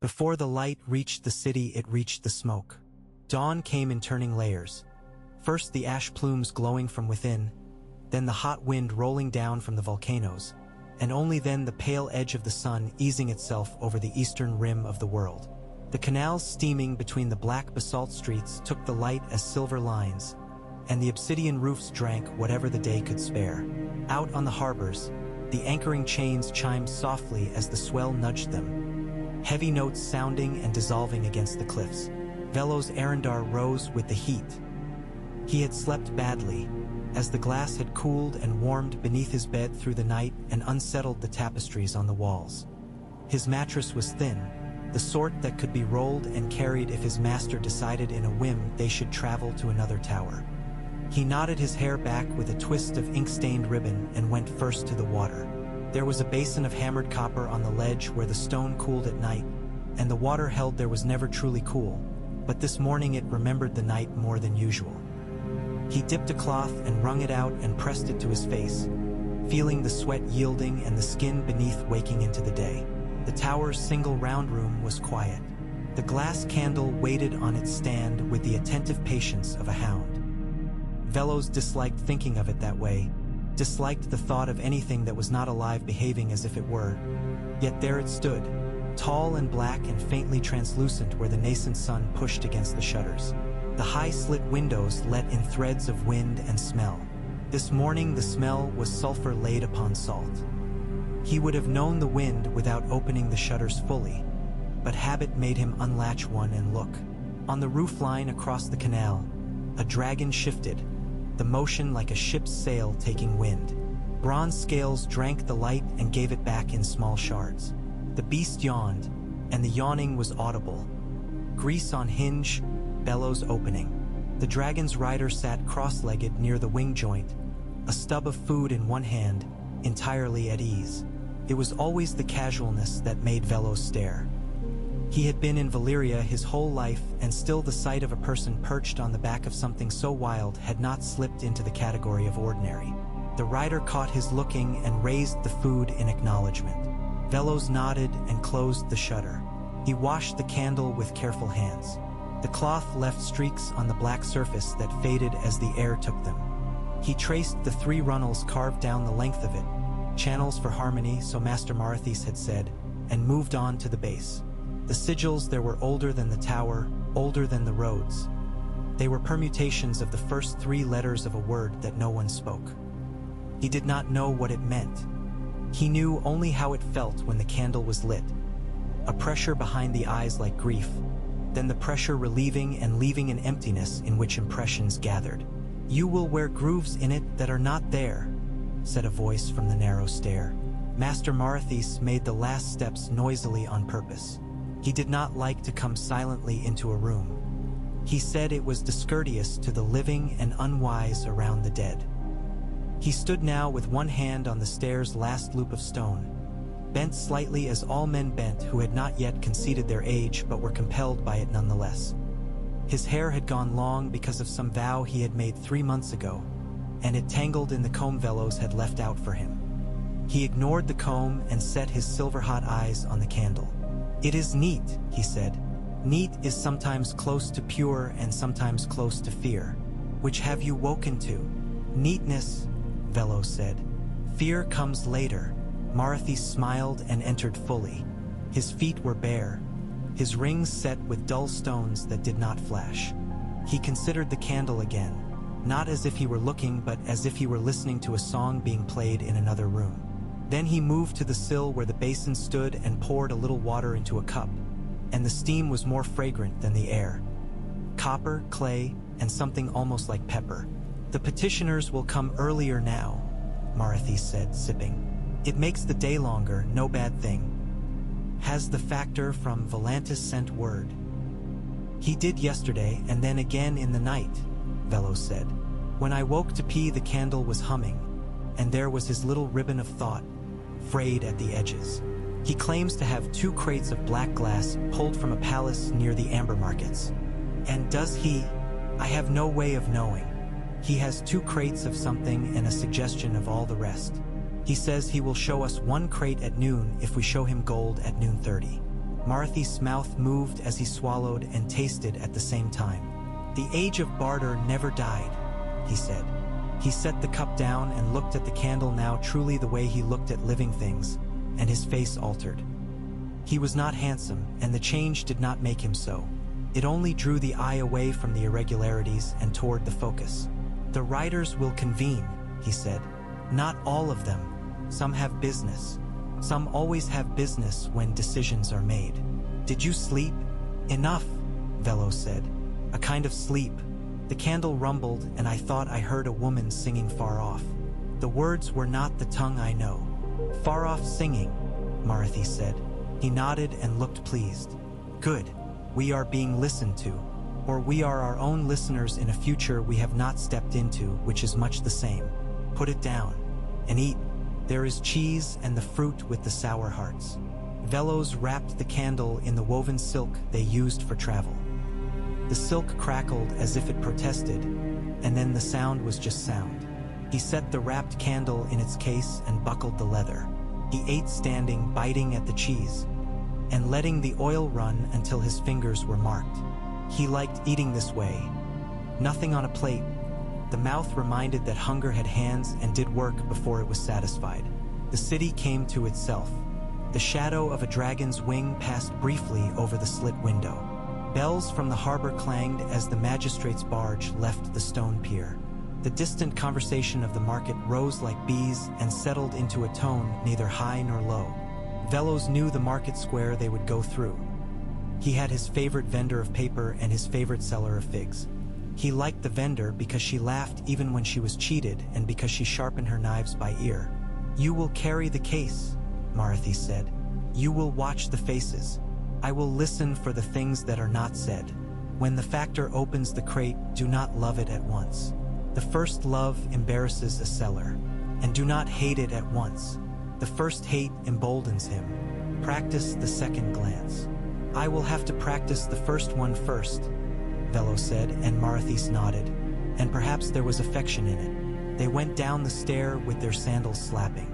Before the light reached the city, it reached the smoke. Dawn came in turning layers. First the ash plumes glowing from within, then the hot wind rolling down from the volcanoes, and only then the pale edge of the sun easing itself over the eastern rim of the world. The canals steaming between the black basalt streets took the light as silver lines, and the obsidian roofs drank whatever the day could spare. Out on the harbors, the anchoring chains chimed softly as the swell nudged them, heavy notes sounding and dissolving against the cliffs. Velo's Arendar rose with the heat. He had slept badly, as the glass had cooled and warmed beneath his bed through the night and unsettled the tapestries on the walls. His mattress was thin, the sort that could be rolled and carried if his master decided in a whim they should travel to another tower. He knotted his hair back with a twist of ink-stained ribbon and went first to the water. There was a basin of hammered copper on the ledge where the stone cooled at night, and the water held there was never truly cool, but this morning it remembered the night more than usual. He dipped a cloth and wrung it out and pressed it to his face, feeling the sweat yielding and the skin beneath waking into the day. The tower's single round room was quiet. The glass candle waited on its stand with the attentive patience of a hound. Velos disliked thinking of it that way, disliked the thought of anything that was not alive behaving as if it were. Yet there it stood, tall and black and faintly translucent where the nascent sun pushed against the shutters. The high slit windows let in threads of wind and smell. This morning the smell was sulfur laid upon salt. He would have known the wind without opening the shutters fully, but habit made him unlatch one and look. On the roofline across the canal, a dragon shifted, the motion like a ship's sail taking wind. Bronze scales drank the light and gave it back in small shards. The beast yawned, and the yawning was audible. Grease on hinge, bellows opening. The dragon's rider sat cross-legged near the wing joint, a stub of food in one hand, entirely at ease. It was always the casualness that made Velos stare. He had been in Valyria his whole life, and still the sight of a person perched on the back of something so wild had not slipped into the category of ordinary. The rider caught his looking and raised the food in acknowledgement. Velos nodded and closed the shutter. He washed the candle with careful hands. The cloth left streaks on the black surface that faded as the air took them. He traced the 3 runnels carved down the length of it, channels for harmony, so Master Marathis had said, and moved on to the base. The sigils there were older than the tower, older than the roads. They were permutations of the first 3 letters of a word that no one spoke. He did not know what it meant. He knew only how it felt when the candle was lit. A pressure behind the eyes like grief, then the pressure relieving and leaving an emptiness in which impressions gathered. "You will wear grooves in it that are not there," said a voice from the narrow stair. Master Marathis made the last steps noisily on purpose. He did not like to come silently into a room. He said it was discourteous to the living and unwise around the dead. He stood now with one hand on the stair's last loop of stone, bent slightly as all men bent who had not yet conceded their age but were compelled by it nonetheless. His hair had gone long because of some vow he had made 3 months ago, and it tangled in the comb Velos had left out for him. He ignored the comb and set his silver-hot eyes on the candle. "It is neat," he said. "Neat is sometimes close to pure and sometimes close to fear. Which have you woken to?" "Neatness," Velos said. "Fear comes later." Marathis smiled and entered fully. His feet were bare, his rings set with dull stones that did not flash. He considered the candle again, not as if he were looking but as if he were listening to a song being played in another room. Then he moved to the sill where the basin stood and poured a little water into a cup, and the steam was more fragrant than the air. Copper, clay, and something almost like pepper. "The petitioners will come earlier now," Marathis said, sipping. "It makes the day longer, no bad thing. Has the factor from Volantis sent word?" "He did yesterday and then again in the night," Velos said. "When I woke to pee the candle was humming, and there was his little ribbon of thought, frayed at the edges. He claims to have 2 crates of black glass pulled from a palace near the amber markets." "And does he?" "I have no way of knowing. He has 2 crates of something and a suggestion of all the rest. He says he will show us 1 crate at noon if we show him gold at noon 30. Marthy's mouth moved as he swallowed and tasted at the same time. "The age of barter never died," he said. He set the cup down and looked at the candle now truly the way he looked at living things, and his face altered. He was not handsome, and the change did not make him so. It only drew the eye away from the irregularities and toward the focus. "The riders will convene," he said. "Not all of them. Some have business. Some always have business when decisions are made." "Did you sleep?" "Enough," Velos said. "A kind of sleep." The candle rumbled, and I thought I heard a woman singing far off. The words were not the tongue I know. "Far off singing," Marthy said. He nodded and looked pleased. "Good. We are being listened to. Or we are our own listeners in a future we have not stepped into, which is much the same. Put it down. And eat. There is cheese and the fruit with the sour hearts." Velos wrapped the candle in the woven silk they used for travel. The silk crackled as if it protested, and then the sound was just sound. He set the wrapped candle in its case and buckled the leather. He ate standing, biting at the cheese, and letting the oil run until his fingers were marked. He liked eating this way. Nothing on a plate. The mouth reminded that hunger had hands and did work before it was satisfied. The city came to itself. The shadow of a dragon's wing passed briefly over the slit window. Bells from the harbor clanged as the magistrate's barge left the stone pier. The distant conversation of the market rose like bees and settled into a tone neither high nor low. Velos knew the market square they would go through. He had his favorite vendor of paper and his favorite seller of figs. He liked the vendor because she laughed even when she was cheated and because she sharpened her knives by ear. "You will carry the case," Marthy said. "You will watch the faces. I will listen for the things that are not said. When the factor opens the crate, do not love it at once. The first love embarrasses a seller, and do not hate it at once. The first hate emboldens him. Practice the second glance." "I will have to practice the first one first," Velos said, and Marthys nodded, and perhaps there was affection in it. They went down the stair with their sandals slapping.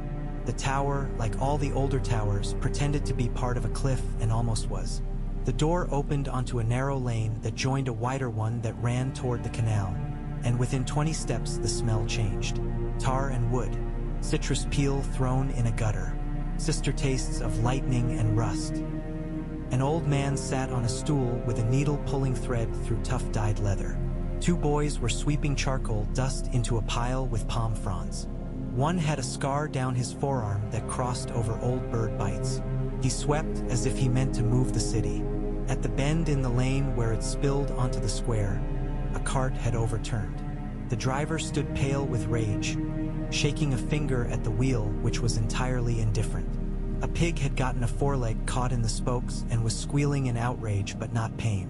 The tower, like all the older towers, pretended to be part of a cliff and almost was. The door opened onto a narrow lane that joined a wider one that ran toward the canal, and within 20 steps the smell changed. Tar and wood, citrus peel thrown in a gutter, sister tastes of lightning and rust. An old man sat on a stool with a needle pulling thread through tough dyed leather. Two boys were sweeping charcoal dust into a pile with palm fronds. One had a scar down his forearm that crossed over old bird bites. He swept as if he meant to move the city. At the bend in the lane where it spilled onto the square, a cart had overturned. The driver stood pale with rage, shaking a finger at the wheel which was entirely indifferent. A pig had gotten a foreleg caught in the spokes and was squealing in outrage but not pain.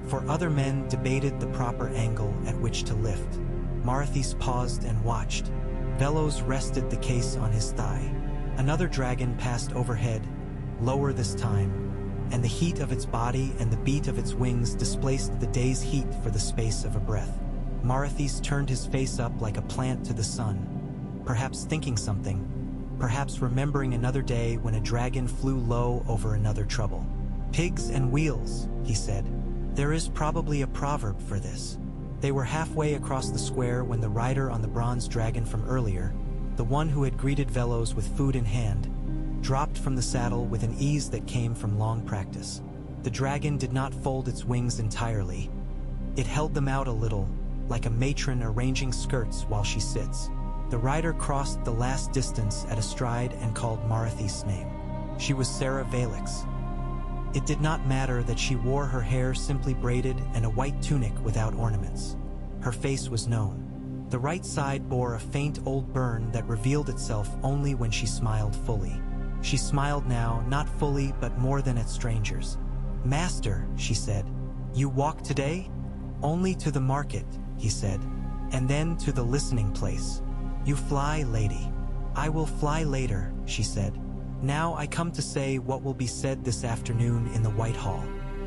For other men debated the proper angle at which to lift. Marthys paused and watched. Velos rested the case on his thigh. Another dragon passed overhead, lower this time, and the heat of its body and the beat of its wings displaced the day's heat for the space of a breath. Marthys turned his face up like a plant to the sun, perhaps thinking something, perhaps remembering another day when a dragon flew low over another trouble. "Pigs and wheels," he said. "There is probably a proverb for this." They were halfway across the square when the rider on the bronze dragon from earlier, the one who had greeted Velos with food in hand, dropped from the saddle with an ease that came from long practice. The dragon did not fold its wings entirely. It held them out a little, like a matron arranging skirts while she sits. The rider crossed the last distance at a stride and called Marthys' name. She was Sarah Valix. It did not matter that she wore her hair simply braided and a white tunic without ornaments. Her face was known. The right side bore a faint old burn that revealed itself only when she smiled fully. She smiled now, not fully but more than at strangers. "Master," she said, "you walk today?" "Only to the market," he said, "and then to the listening place." "You fly, lady." "I will fly later," she said. "Now I come to say what will be said this afternoon in the White Hall.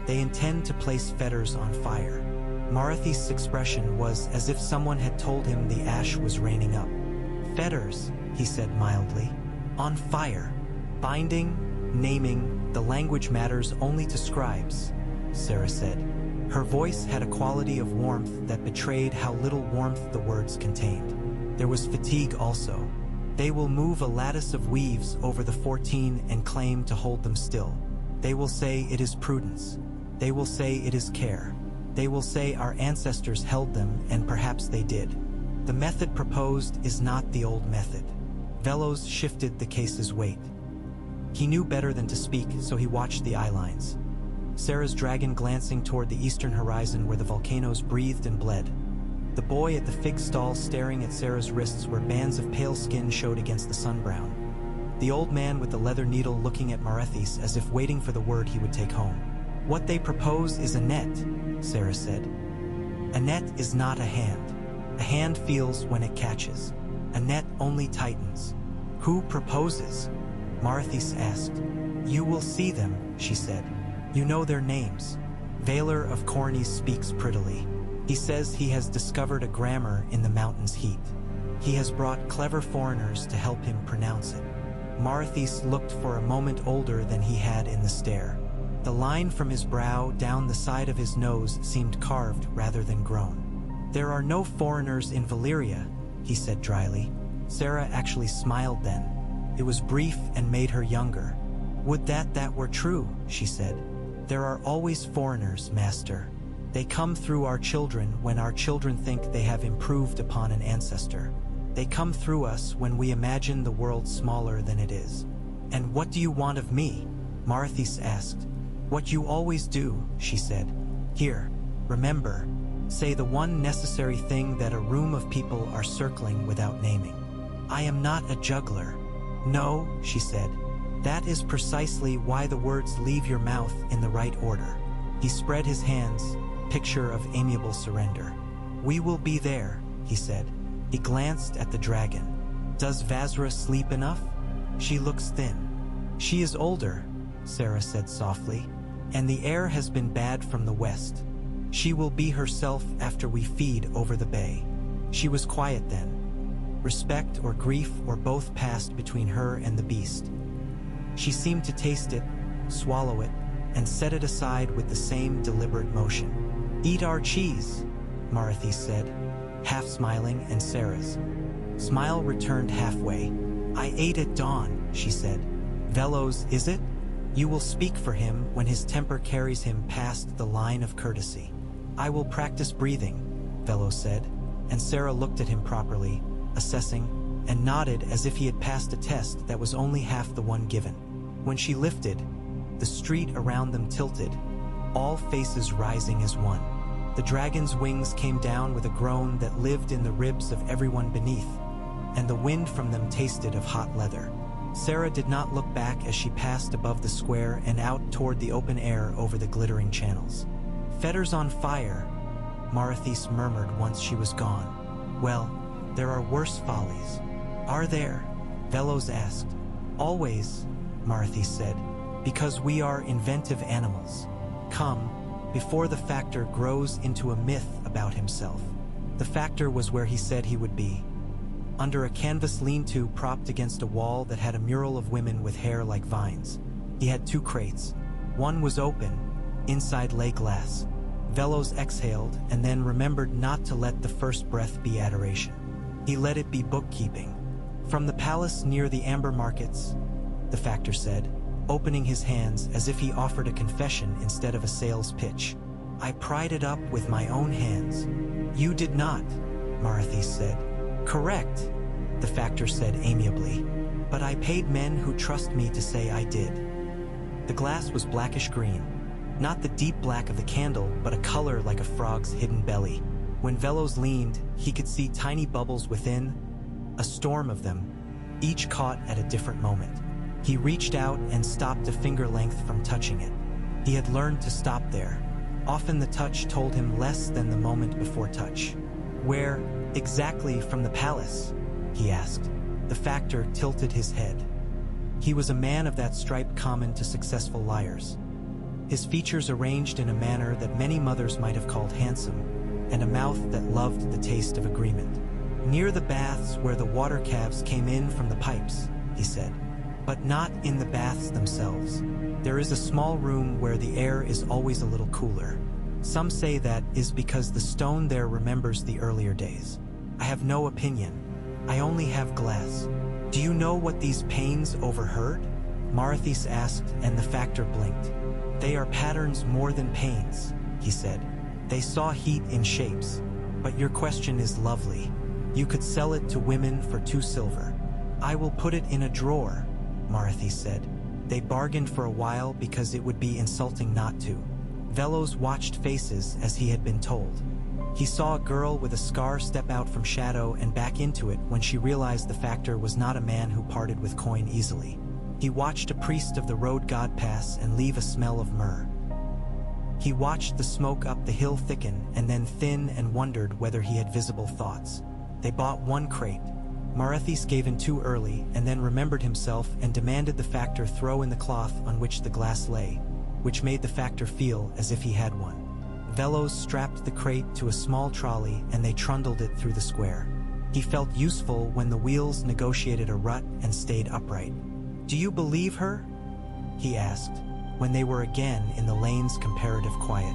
They intend to place fetters on fire." Marthys' expression was as if someone had told him the ash was raining up. "Fetters," he said mildly. "On fire. Binding, naming, The language matters only to scribes, Sarah said. Her voice had a quality of warmth that betrayed how little warmth the words contained. There was fatigue also. They will move a lattice of weaves over the 14 and claim to hold them still. They will say it is prudence. They will say it is care. They will say our ancestors held them, and perhaps they did. The method proposed is not the old method. Velos shifted the case's weight. He knew better than to speak, so he watched the eye lines. Sarah's dragon glancing toward the eastern horizon where the volcanoes breathed and bled. The boy at the fig stall staring at Sarah's wrists where bands of pale skin showed against the sunbrown. The old man with the leather needle looking at Marethis as if waiting for the word he would take home. What they propose is a net, Sarah said. A net is not a hand. A hand feels when it catches. A net only tightens. Who proposes? Marethis asked. You will see them, she said. You know their names. Valyr of Cornys speaks prettily. He says he has discovered a grammar in the mountain's heat. He has brought clever foreigners to help him pronounce it. Marethis looked for a moment older than he had in the stare. The line from his brow down the side of his nose seemed carved rather than grown. There are no foreigners in Valyria, he said dryly. Sarah actually smiled then. It was brief and made her younger. Would that were true, she said. There are always foreigners, master. They come through our children when our children think they have improved upon an ancestor. They come through us when we imagine the world smaller than it is. And what do you want of me? Marethis asked. What you always do, she said. Here, remember, say the one necessary thing that a room of people are circling without naming. I am not a juggler. No, she said. That is precisely why the words leave your mouth in the right order. He spread his hands, picture of amiable surrender. We will be there, he said. He glanced at the dragon. Does Vazra sleep enough? She looks thin. She is older, Sarah said softly, and the air has been bad from the west. She will be herself after we feed over the bay. She was quiet then. Respect or grief or both passed between her and the beast. She seemed to taste it, swallow it, and set it aside with the same deliberate motion. Eat our cheese, Marethis said, half smiling, and Sarah's smile returned halfway. I ate at dawn, she said. Velos, is it? You will speak for him when his temper carries him past the line of courtesy. I will practice breathing, Velos said, and Sarah looked at him properly, assessing, and nodded as if he had passed a test that was only half the one given. When she lifted, the street around them tilted, all faces rising as one. The dragon's wings came down with a groan that lived in the ribs of everyone beneath, and the wind from them tasted of hot leather. Sarah did not look back as she passed above the square and out toward the open air over the glittering channels. Fetters on fire, Marethis murmured once she was gone. Well, there are worse follies. Are there? Velos asked. Always, Marethis said, because we are inventive animals. Come, before the factor grows into a myth about himself. The factor was where he said he would be. Under a canvas lean-to propped against a wall that had a mural of women with hair like vines. He had 2 crates. One was open. Inside lay glass. Velos exhaled and then remembered not to let the first breath be adoration. He let it be bookkeeping. From the palace near the amber markets, the factor said, opening his hands as if he offered a confession instead of a sales pitch. I pried it up with my own hands. You did not, Marethis said. Correct, the factor said amiably, but I paid men who trust me to say I did. The glass was blackish green, not the deep black of the candle, but a color like a frog's hidden belly. When Velos leaned, he could see tiny bubbles within, a storm of them, each caught at a different moment. He reached out and stopped a finger length from touching it. He had learned to stop there. Often the touch told him less than the moment before touch. Where, exactly from the palace? He asked. The factor tilted his head. He was a man of that stripe common to successful liars. His features arranged in a manner that many mothers might have called handsome, and a mouth that loved the taste of agreement. Near the baths where the water calves came in from the pipes, he said. but not in the baths themselves. There is a small room where the air is always a little cooler. Some say that is because the stone there remembers the earlier days. I have no opinion. I only have glass. Do you know what these pains overheard? Marathis asked, and the factor blinked. They are patterns more than pains, he said. They saw heat in shapes. But your question is lovely. You could sell it to women for 2 silver. I will put it in a drawer, Marathis said. They bargained for a while because it would be insulting not to. Velos watched faces as he had been told. He saw a girl with a scar step out from shadow and back into it when she realized the factor was not a man who parted with coin easily. He watched a priest of the road god pass and leave a smell of myrrh. He watched the smoke up the hill thicken and then thin and wondered whether he had visible thoughts. They bought 1 crate. Marathis gave in too early and then remembered himself and demanded the factor throw in the cloth on which the glass lay, which made the factor feel as if he had one. Velos strapped the crate to a small trolley and they trundled it through the square. He felt useful when the wheels negotiated a rut and stayed upright. "Do you believe her?" he asked, when they were again in the lane's comparative quiet.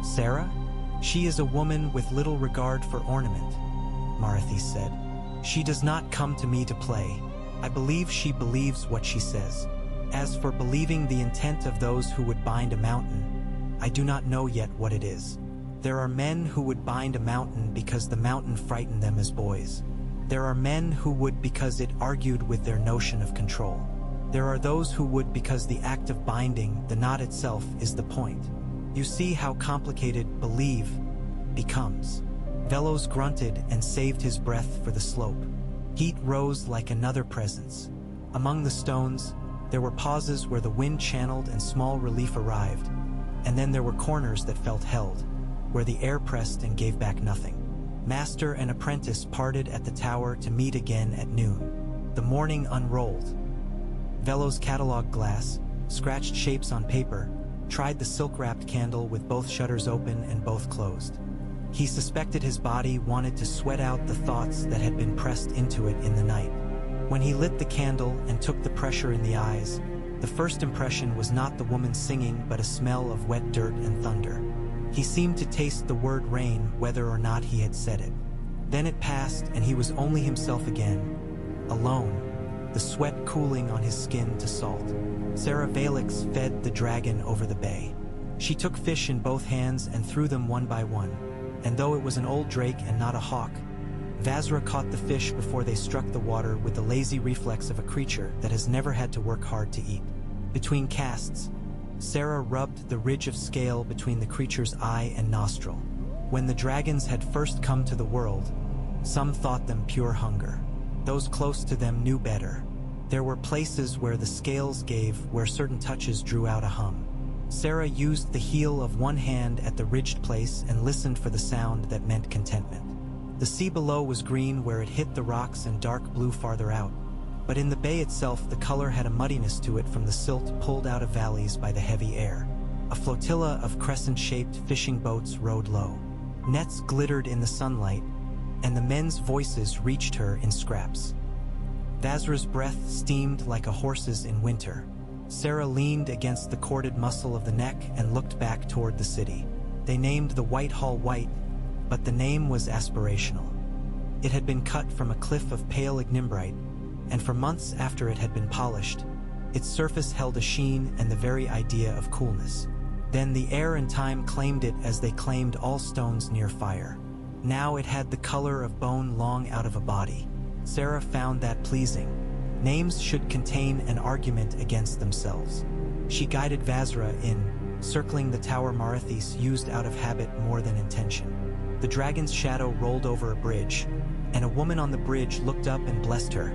"Sarah? She is a woman with little regard for ornament," Marathis said. "She does not come to me to play. I believe she believes what she says. As for believing the intent of those who would bind a mountain, I do not know yet what it is. There are men who would bind a mountain because the mountain frightened them as boys. There are men who would because it argued with their notion of control. There are those who would because the act of binding, the knot itself, is the point. You see how complicated believe becomes." Velos grunted and saved his breath for the slope. Heat rose like another presence. Among the stones, there were pauses where the wind channeled and small relief arrived, and then there were corners that felt held, where the air pressed and gave back nothing. Master and apprentice parted at the tower to meet again at noon. The morning unrolled. Velos cataloged glass, scratched shapes on paper, tried the silk-wrapped candle with both shutters open and both closed. He suspected his body wanted to sweat out the thoughts that had been pressed into it in the night. When he lit the candle and took the pressure in the eyes, the first impression was not the woman singing but a smell of wet dirt and thunder. He seemed to taste the word rain whether or not he had said it. Then it passed and he was only himself again, alone, the sweat cooling on his skin to salt. Sarah Valix fed the dragon over the bay. She took fish in both hands and threw them one by one, and though it was an old drake and not a hawk, Vazra caught the fish before they struck the water with the lazy reflex of a creature that has never had to work hard to eat. Between casts, Sarah rubbed the ridge of scale between the creature's eye and nostril. When the dragons had first come to the world, some thought them pure hunger. Those close to them knew better. There were places where the scales gave, where certain touches drew out a hum. Sarah used the heel of one hand at the ridged place and listened for the sound that meant contentment. The sea below was green where it hit the rocks and dark blue farther out, but in the bay itself the color had a muddiness to it from the silt pulled out of valleys by the heavy air. A flotilla of crescent-shaped fishing boats rode low. Nets glittered in the sunlight, and the men's voices reached her in scraps. Vazra's breath steamed like a horse's in winter. Sarah leaned against the corded muscle of the neck and looked back toward the city. They named the White Hall white, but the name was aspirational. It had been cut from a cliff of pale ignimbrite, and for months after it had been polished, its surface held a sheen and the very idea of coolness. Then the air and time claimed it as they claimed all stones near fire. Now it had the color of bone long out of a body. Sarah found that pleasing. Names should contain an argument against themselves. She guided Vazra in, circling the tower Marathis used out of habit more than intention. The dragon's shadow rolled over a bridge, and a woman on the bridge looked up and blessed her,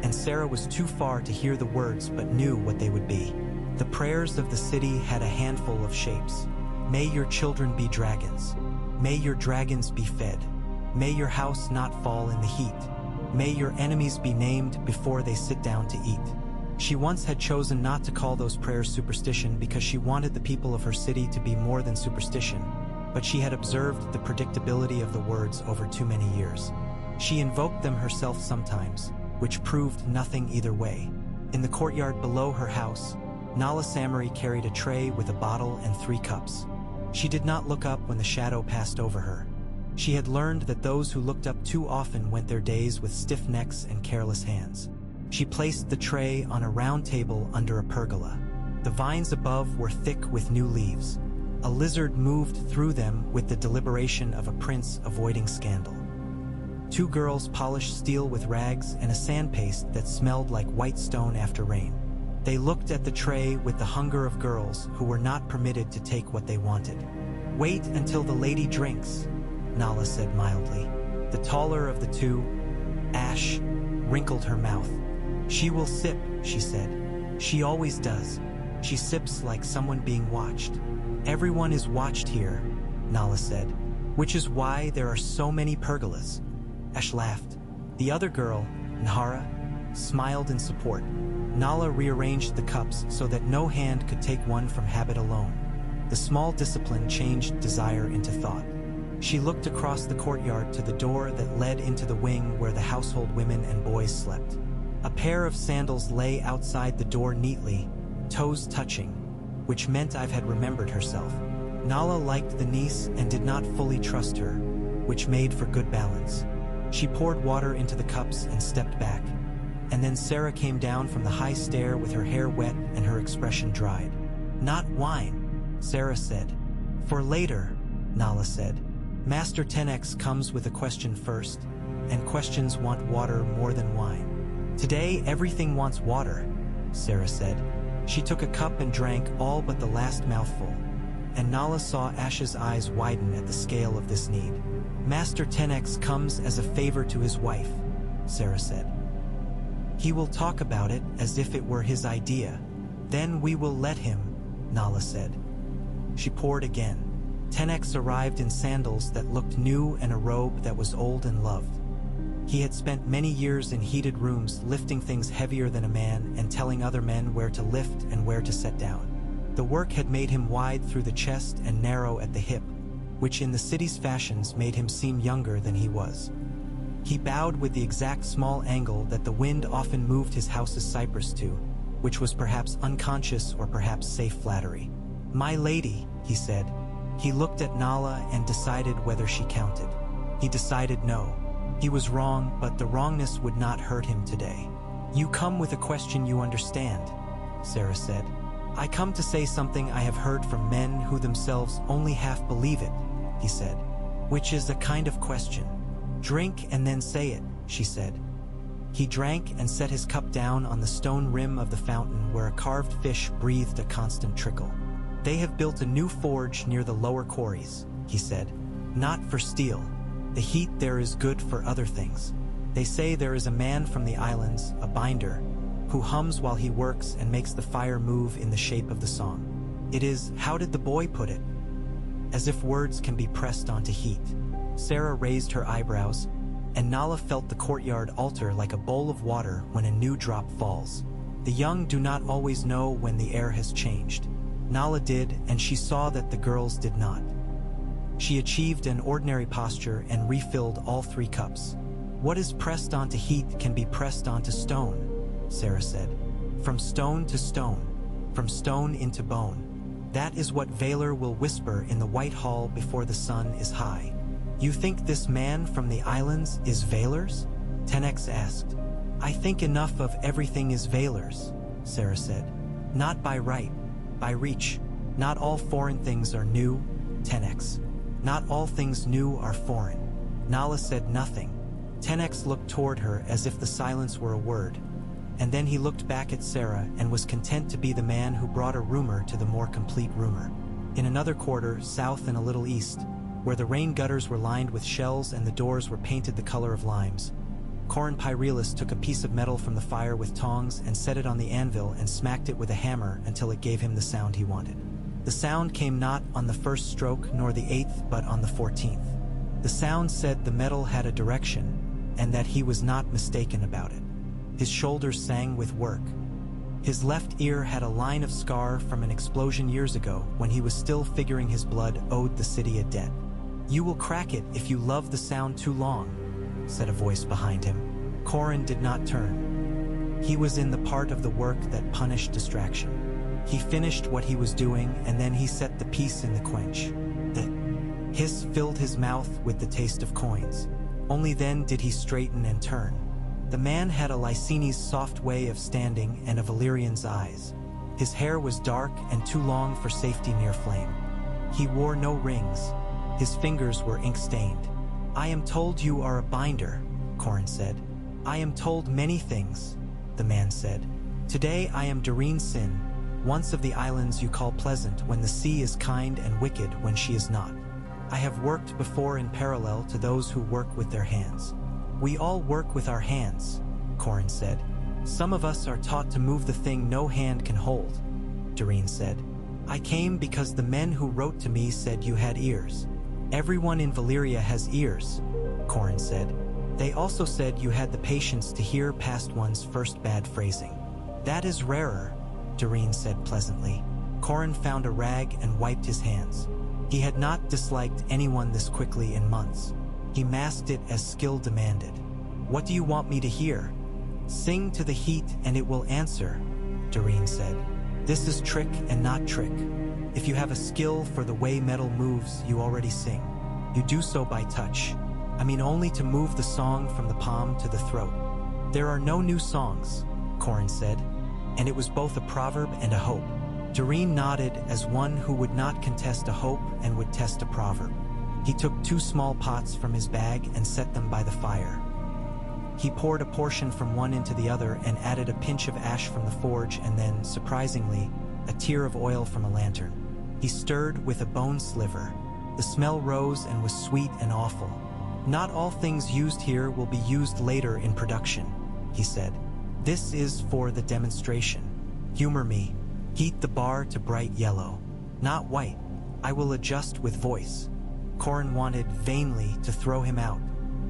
and Sarah was too far to hear the words but knew what they would be. The prayers of the city had a handful of shapes. May your children be dragons. May your dragons be fed. May your house not fall in the heat. May your enemies be named before they sit down to eat. She once had chosen not to call those prayers superstition because she wanted the people of her city to be more than superstition, but she had observed the predictability of the words over too many years. She invoked them herself sometimes, which proved nothing either way. In the courtyard below her house, Nala Samari carried a tray with a bottle and 3 cups. She did not look up when the shadow passed over her. She had learned that those who looked up too often went their days with stiff necks and careless hands. She placed the tray on a round table under a pergola. The vines above were thick with new leaves. A lizard moved through them with the deliberation of a prince avoiding scandal. 2 girls polished steel with rags and a sandpaste that smelled like white stone after rain. They looked at the tray with the hunger of girls who were not permitted to take what they wanted. "Wait until the lady drinks," Nala said mildly. The taller of the 2, Ash, wrinkled her mouth. "She will sip," she said. "She always does. She sips like someone being watched." "Everyone is watched here," Nala said, "which is why there are so many pergolas." Ash laughed. The other girl, Nahara, smiled in support. Nala rearranged the cups so that no hand could take one from habit alone. The small discipline changed desire into thought. She looked across the courtyard to the door that led into the wing where the household women and boys slept. A pair of sandals lay outside the door neatly, toes touching, which meant I've had remembered herself. Nala liked the niece and did not fully trust her, which made for good balance. She poured water into the cups and stepped back. And then Sarah came down from the high stair with her hair wet and her expression dried. "Not wine," Sarah said. "For later," Nala said. "Master 10X comes with a question first, and questions want water more than wine." "Today everything wants water," Sarah said. She took a cup and drank all but the last mouthful, and Nala saw Ash's eyes widen at the scale of this need. "Master 10X comes as a favor to his wife," Sarah said. "He will talk about it as if it were his idea. Then we will let him," Nala said. She poured again. 10X arrived in sandals that looked new and a robe that was old and loved. He had spent many years in heated rooms lifting things heavier than a man and telling other men where to lift and where to set down. The work had made him wide through the chest and narrow at the hip, which in the city's fashions made him seem younger than he was. He bowed with the exact small angle that the wind often moved his house's cypress to, which was perhaps unconscious or perhaps safe flattery. "My lady," he said. He looked at Nala and decided whether she counted. He decided no. He was wrong, but the wrongness would not hurt him today. "You come with a question you understand," Sarah said. "I come to say something I have heard from men who themselves only half believe it," he said. "Which is a kind of question. Drink and then say it," she said. He drank and set his cup down on the stone rim of the fountain where a carved fish breathed a constant trickle. "They have built a new forge near the lower quarries," he said. "Not for steel. The heat there is good for other things. They say there is a man from the islands, a binder, who hums while he works and makes the fire move in the shape of the song. It is, how did the boy put it? As if words can be pressed onto heat." Sarah raised her eyebrows, and Nala felt the courtyard alter like a bowl of water when a new drop falls. The young do not always know when the air has changed. Nala did, and she saw that the girls did not. She achieved an ordinary posture and refilled all 3 cups. "What is pressed onto heat can be pressed onto stone," Sarah said. "From stone to stone, from stone into bone. That is what Valyr will whisper in the White Hall before the sun is high." "You think this man from the islands is Valyr's?" 10X asked. "I think enough of everything is Valyr's," Sarah said. "Not by right, by reach. Not all foreign things are new, 10X. Not all things new are foreign." Nala said nothing. 10X looked toward her as if the silence were a word, and then he looked back at Sarah and was content to be the man who brought a rumor to the more complete rumor. In another quarter, south and a little east, where the rain gutters were lined with shells and the doors were painted the color of limes, Corin Pyrelis took a piece of metal from the fire with tongs and set it on the anvil and smacked it with a hammer until it gave him the sound he wanted. The sound came not on the first stroke nor the 8th, but on the 14th. The sound said the metal had a direction, and that he was not mistaken about it. His shoulders sang with work. His left ear had a line of scar from an explosion years ago when he was still figuring his blood owed the city a debt. "You will crack it if you love the sound too long," said a voice behind him. Corin did not turn. He was in the part of the work that punished distraction. He finished what he was doing, and then he set the piece in the quench. The hiss filled his mouth with the taste of coins. Only then did he straighten and turn. The man had a Lycini's soft way of standing and a Valyrian's eyes. His hair was dark and too long for safety near flame. He wore no rings. His fingers were ink-stained. "I am told you are a binder," Corin said. "I am told many things," the man said. "Today I am Doreen Sin, once of the islands you call pleasant when the sea is kind and wicked when she is not. I have worked before in parallel to those who work with their hands." "We all work with our hands," Corin said. "Some of us are taught to move the thing no hand can hold," Doreen said. "I came because the men who wrote to me said you had ears." "Everyone in Valyria has ears," Corin said. "They also said you had the patience to hear past one's first bad phrasing." "That is rarer," Doreen said pleasantly. Corin found a rag and wiped his hands. He had not disliked anyone this quickly in months. He masked it as skill demanded. "What do you want me to hear?" "Sing to the heat and it will answer," Doreen said. "This is trick and not trick. If you have a skill for the way metal moves, you already sing. You do so by touch. I mean only to move the song from the palm to the throat." "There are no new songs," Corin said, and it was both a proverb and a hope. Doreen nodded as one who would not contest a hope and would test a proverb. He took 2 small pots from his bag and set them by the fire. He poured a portion from one into the other and added a pinch of ash from the forge and then, surprisingly, a tear of oil from a lantern. He stirred with a bone sliver. The smell rose and was sweet and awful. "Not all things used here will be used later in production," he said. "This is for the demonstration. Humor me. Heat the bar to bright yellow. Not white. I will adjust with voice." Corin wanted, vainly, to throw him out.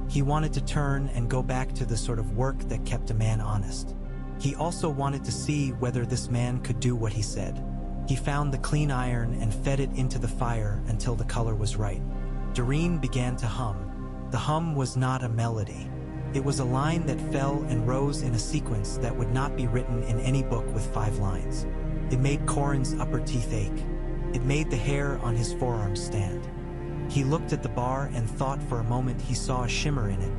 He wanted to turn and go back to the sort of work that kept a man honest. He also wanted to see whether this man could do what he said. He found the clean iron and fed it into the fire until the color was right. Doreen began to hum. The hum was not a melody. It was a line that fell and rose in a sequence that would not be written in any book with 5 lines. It made Corin's upper teeth ache. It made the hair on his forearms stand. He looked at the bar and thought for a moment he saw a shimmer in it,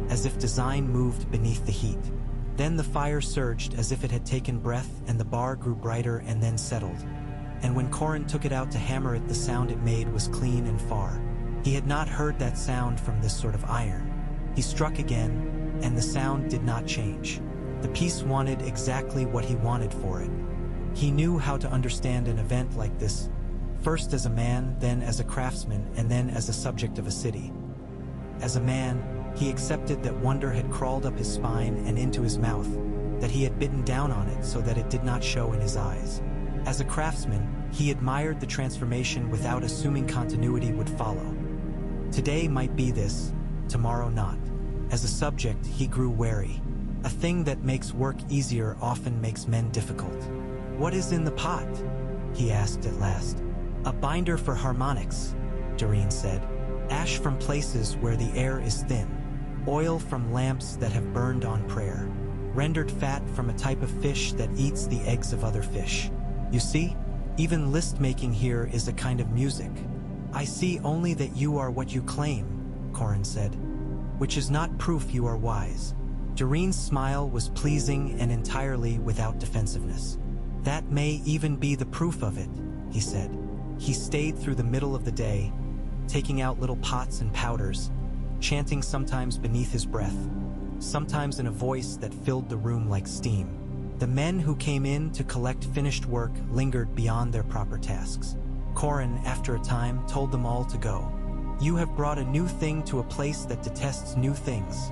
as if design moved beneath the heat. Then the fire surged as if it had taken breath and the bar grew brighter and then settled. And when Corin took it out to hammer it, the sound it made was clean and far. He had not heard that sound from this sort of iron. He struck again, and the sound did not change. The piece wanted exactly what he wanted for it. He knew how to understand an event like this, first as a man, then as a craftsman, and then as a subject of a city. As a man, he accepted that wonder had crawled up his spine and into his mouth, that he had bitten down on it so that it did not show in his eyes. As a craftsman, he admired the transformation without assuming continuity would follow. Today might be this, tomorrow not. As a subject, he grew wary. A thing that makes work easier often makes men difficult. "What is in the pot?" he asked at last. "A binder for harmonics," Doreen said. "Ash from places where the air is thin. Oil from lamps that have burned on prayer. Rendered fat from a type of fish that eats the eggs of other fish. You see, even list-making here is a kind of music." "I see only that you are what you claim," Corin said, "which is not proof you are wise." Doreen's smile was pleasing and entirely without defensiveness. "That may even be the proof of it," he said. He stayed through the middle of the day, taking out little pots and powders, chanting sometimes beneath his breath, sometimes in a voice that filled the room like steam. The men who came in to collect finished work lingered beyond their proper tasks. Corin, after a time, told them all to go. "You have brought a new thing to a place that detests new things,"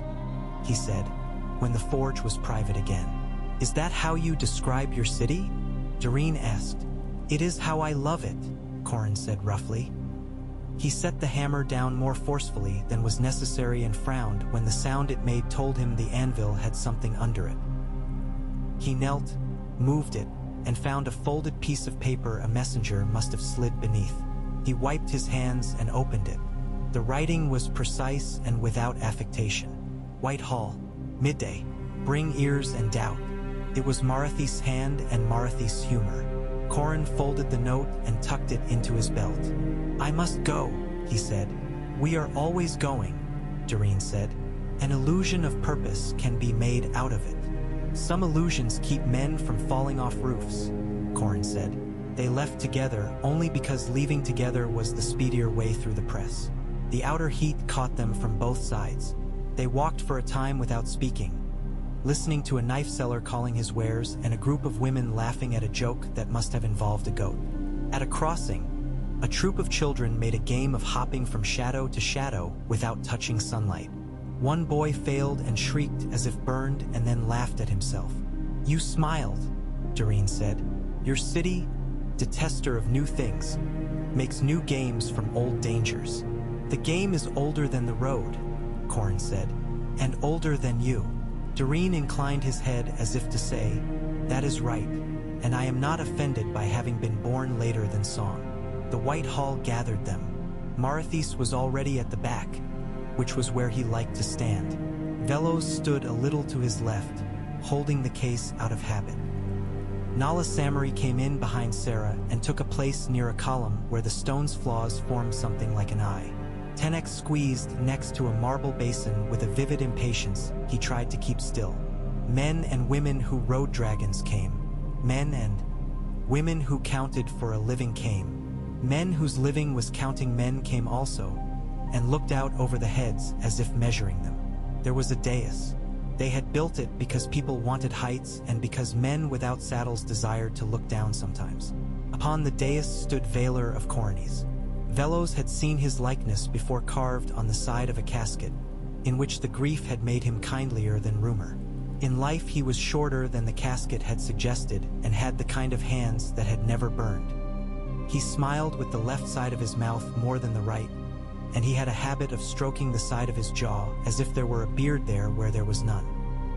he said, when the forge was private again. "Is that how you describe your city?" Doreen asked. "It is how I love it," Corin said roughly. He set the hammer down more forcefully than was necessary and frowned when the sound it made told him the anvil had something under it. He knelt, moved it, and found a folded piece of paper a messenger must have slid beneath. He wiped his hands and opened it. The writing was precise and without affectation. "Whitehall, midday. Bring ears and doubt. It was Marith's hand and Marith's humor. Corin folded the note and tucked it into his belt. "I must go," he said. "We are always going," Doreen said. "An illusion of purpose can be made out of it. Some illusions keep men from falling off roofs," Corin said. They left together only because leaving together was the speedier way through the press. The outer heat caught them from both sides. They walked for a time without speaking, listening to a knife seller calling his wares and a group of women laughing at a joke that must have involved a goat. At a crossing, a troop of children made a game of hopping from shadow to shadow without touching sunlight. One boy failed and shrieked as if burned and then laughed at himself. "You smiled," Doreen said. "Your city, detester of new things, makes new games from old dangers." "The game is older than the road," Corin said, "and older than you." Doreen inclined his head as if to say, "That is right, and I am not offended by having been born later than song." The White Hall gathered them. Marithis was already at the back, which was where he liked to stand. Velos stood a little to his left, holding the case out of habit. Nala Samari came in behind Sarah and took a place near a column where the stone's flaws formed something like an eye. Tenek squeezed next to a marble basin with a vivid impatience. He tried to keep still. Men and women who rode dragons came. Men and women who counted for a living came. Men whose living was counting men came also, and looked out over the heads as if measuring them. There was a dais. They had built it because people wanted heights and because men without saddles desired to look down sometimes. Upon the dais stood Valyr of Cornis. Velos had seen his likeness before carved on the side of a casket, in which the grief had made him kindlier than rumor. In life he was shorter than the casket had suggested and had the kind of hands that had never burned. He smiled with the left side of his mouth more than the right, and he had a habit of stroking the side of his jaw as if there were a beard there where there was none.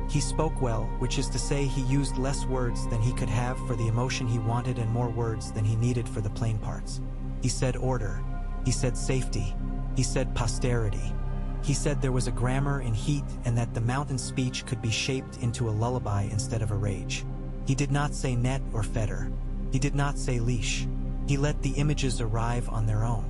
He spoke well, which is to say he used less words than he could have for the emotion he wanted and more words than he needed for the plain parts. He said order. He said safety. He said posterity. He said there was a grammar in heat and that the mountain speech could be shaped into a lullaby instead of a rage. He did not say net or fetter. He did not say leash. He let the images arrive on their own.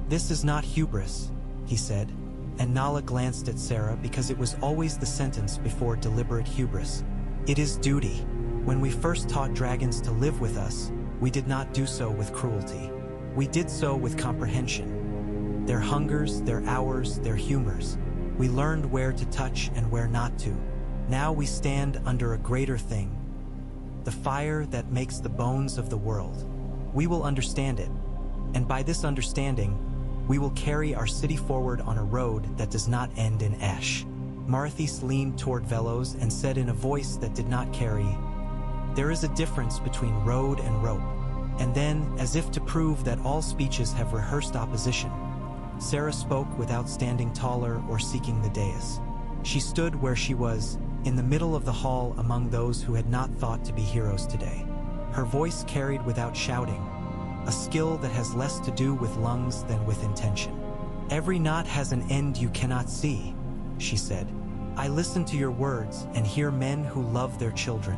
"This is not hubris," he said, and Nala glanced at Sarah because it was always the sentence before deliberate hubris. "It is duty. When we first taught dragons to live with us, we did not do so with cruelty. We did so with comprehension. Their hungers, their hours, their humors. We learned where to touch and where not to. Now we stand under a greater thing, the fire that makes the bones of the world. We will understand it, and by this understanding, we will carry our city forward on a road that does not end in ash." Marithis leaned toward Velos and said in a voice that did not carry, "There is a difference between road and rope." And then, as if to prove that all speeches have rehearsed opposition, Sarah spoke without standing taller or seeking the dais. She stood where she was, in the middle of the hall among those who had not thought to be heroes today. Her voice carried without shouting, a skill that has less to do with lungs than with intention. "Every knot has an end you cannot see," she said. "I listen to your words and hear men who love their children.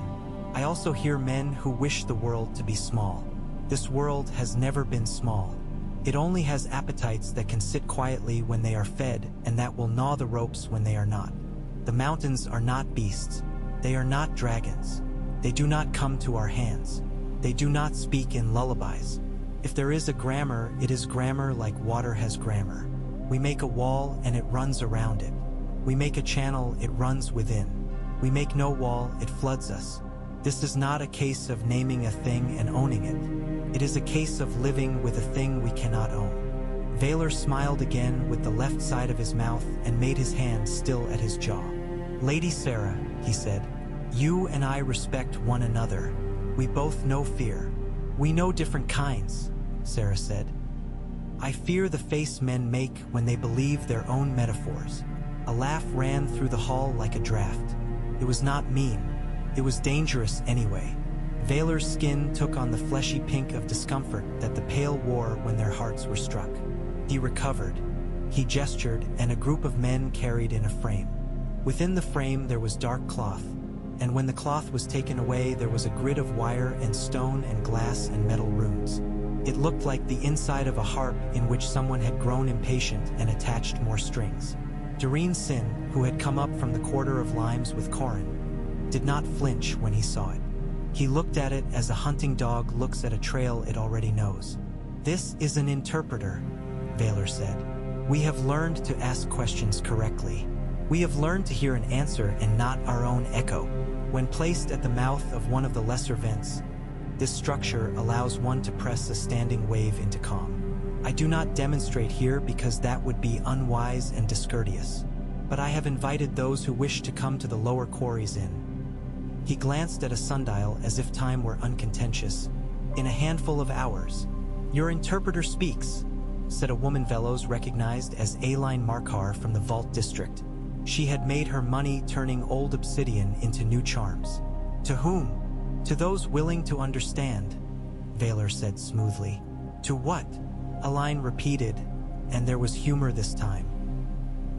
I also hear men who wish the world to be small. This world has never been small. It only has appetites that can sit quietly when they are fed and that will gnaw the ropes when they are not. The mountains are not beasts. They are not dragons. They do not come to our hands. They do not speak in lullabies. If there is a grammar, it is grammar like water has grammar. We make a wall and it runs around it. We make a channel, it runs within. We make no wall, it floods us. This is not a case of naming a thing and owning it. It is a case of living with a thing we cannot own." Valyr smiled again with the left side of his mouth and made his hand still at his jaw. "Lady Sarah," he said, "you and I respect one another. We both know fear." "We know different kinds," Sarah said. "I fear the face men make when they believe their own metaphors." A laugh ran through the hall like a draft. It was not mean. It was dangerous anyway. Valyr's skin took on the fleshy pink of discomfort that the pale wore when their hearts were struck. He recovered. He gestured, and a group of men carried in a frame. Within the frame there was dark cloth, and when the cloth was taken away there was a grid of wire and stone and glass and metal runes. It looked like the inside of a harp in which someone had grown impatient and attached more strings. Dareen Sin, who had come up from the quarter of limes with Corin, did not flinch when he saw it. He looked at it as a hunting dog looks at a trail it already knows. "This is an interpreter," Valyr said. "We have learned to ask questions correctly. We have learned to hear an answer and not our own echo." When placed at the mouth of one of the lesser vents, this structure allows one to press a standing wave into calm. I do not demonstrate here because that would be unwise and discourteous, but I have invited those who wish to come to the lower quarries in. He glanced at a sundial as if time were uncontentious. "In a handful of hours." "Your interpreter speaks," said a woman Velos recognized as Aileen Markar from the Vault District. She had made her money turning old obsidian into new charms. "To whom?" "To those willing to understand," Valyr said smoothly. "To what?" Aileen repeated, and there was humor this time.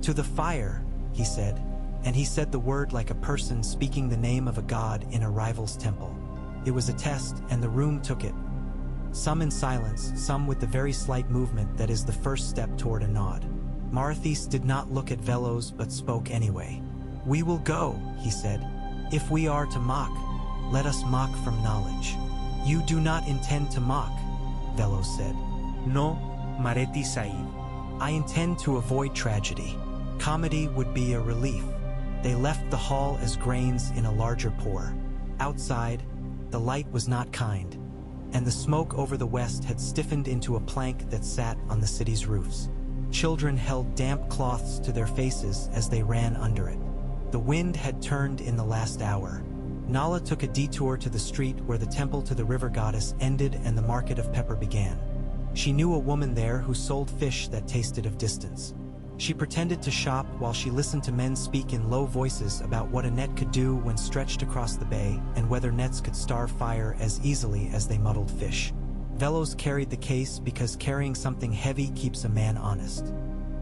"To the fire," he said, and he said the word like a person speaking the name of a god in a rival's temple. It was a test, and the room took it. Some in silence, some with the very slight movement that is the first step toward a nod. Marthis did not look at Velos but spoke anyway. "We will go," he said. "If we are to mock, let us mock from knowledge." "You do not intend to mock," Velos said. No, Mareti Said. "I intend to avoid tragedy. Comedy would be a relief." They left the hall as grains in a larger pour. Outside, the light was not kind, and the smoke over the west had stiffened into a plank that sat on the city's roofs. Children held damp cloths to their faces as they ran under it. The wind had turned in the last hour. Nala took a detour to the street where the temple to the river goddess ended and the market of pepper began. She knew a woman there who sold fish that tasted of distance. She pretended to shop while she listened to men speak in low voices about what a net could do when stretched across the bay and whether nets could starve fire as easily as they muddled fish. Velos carried the case because carrying something heavy keeps a man honest.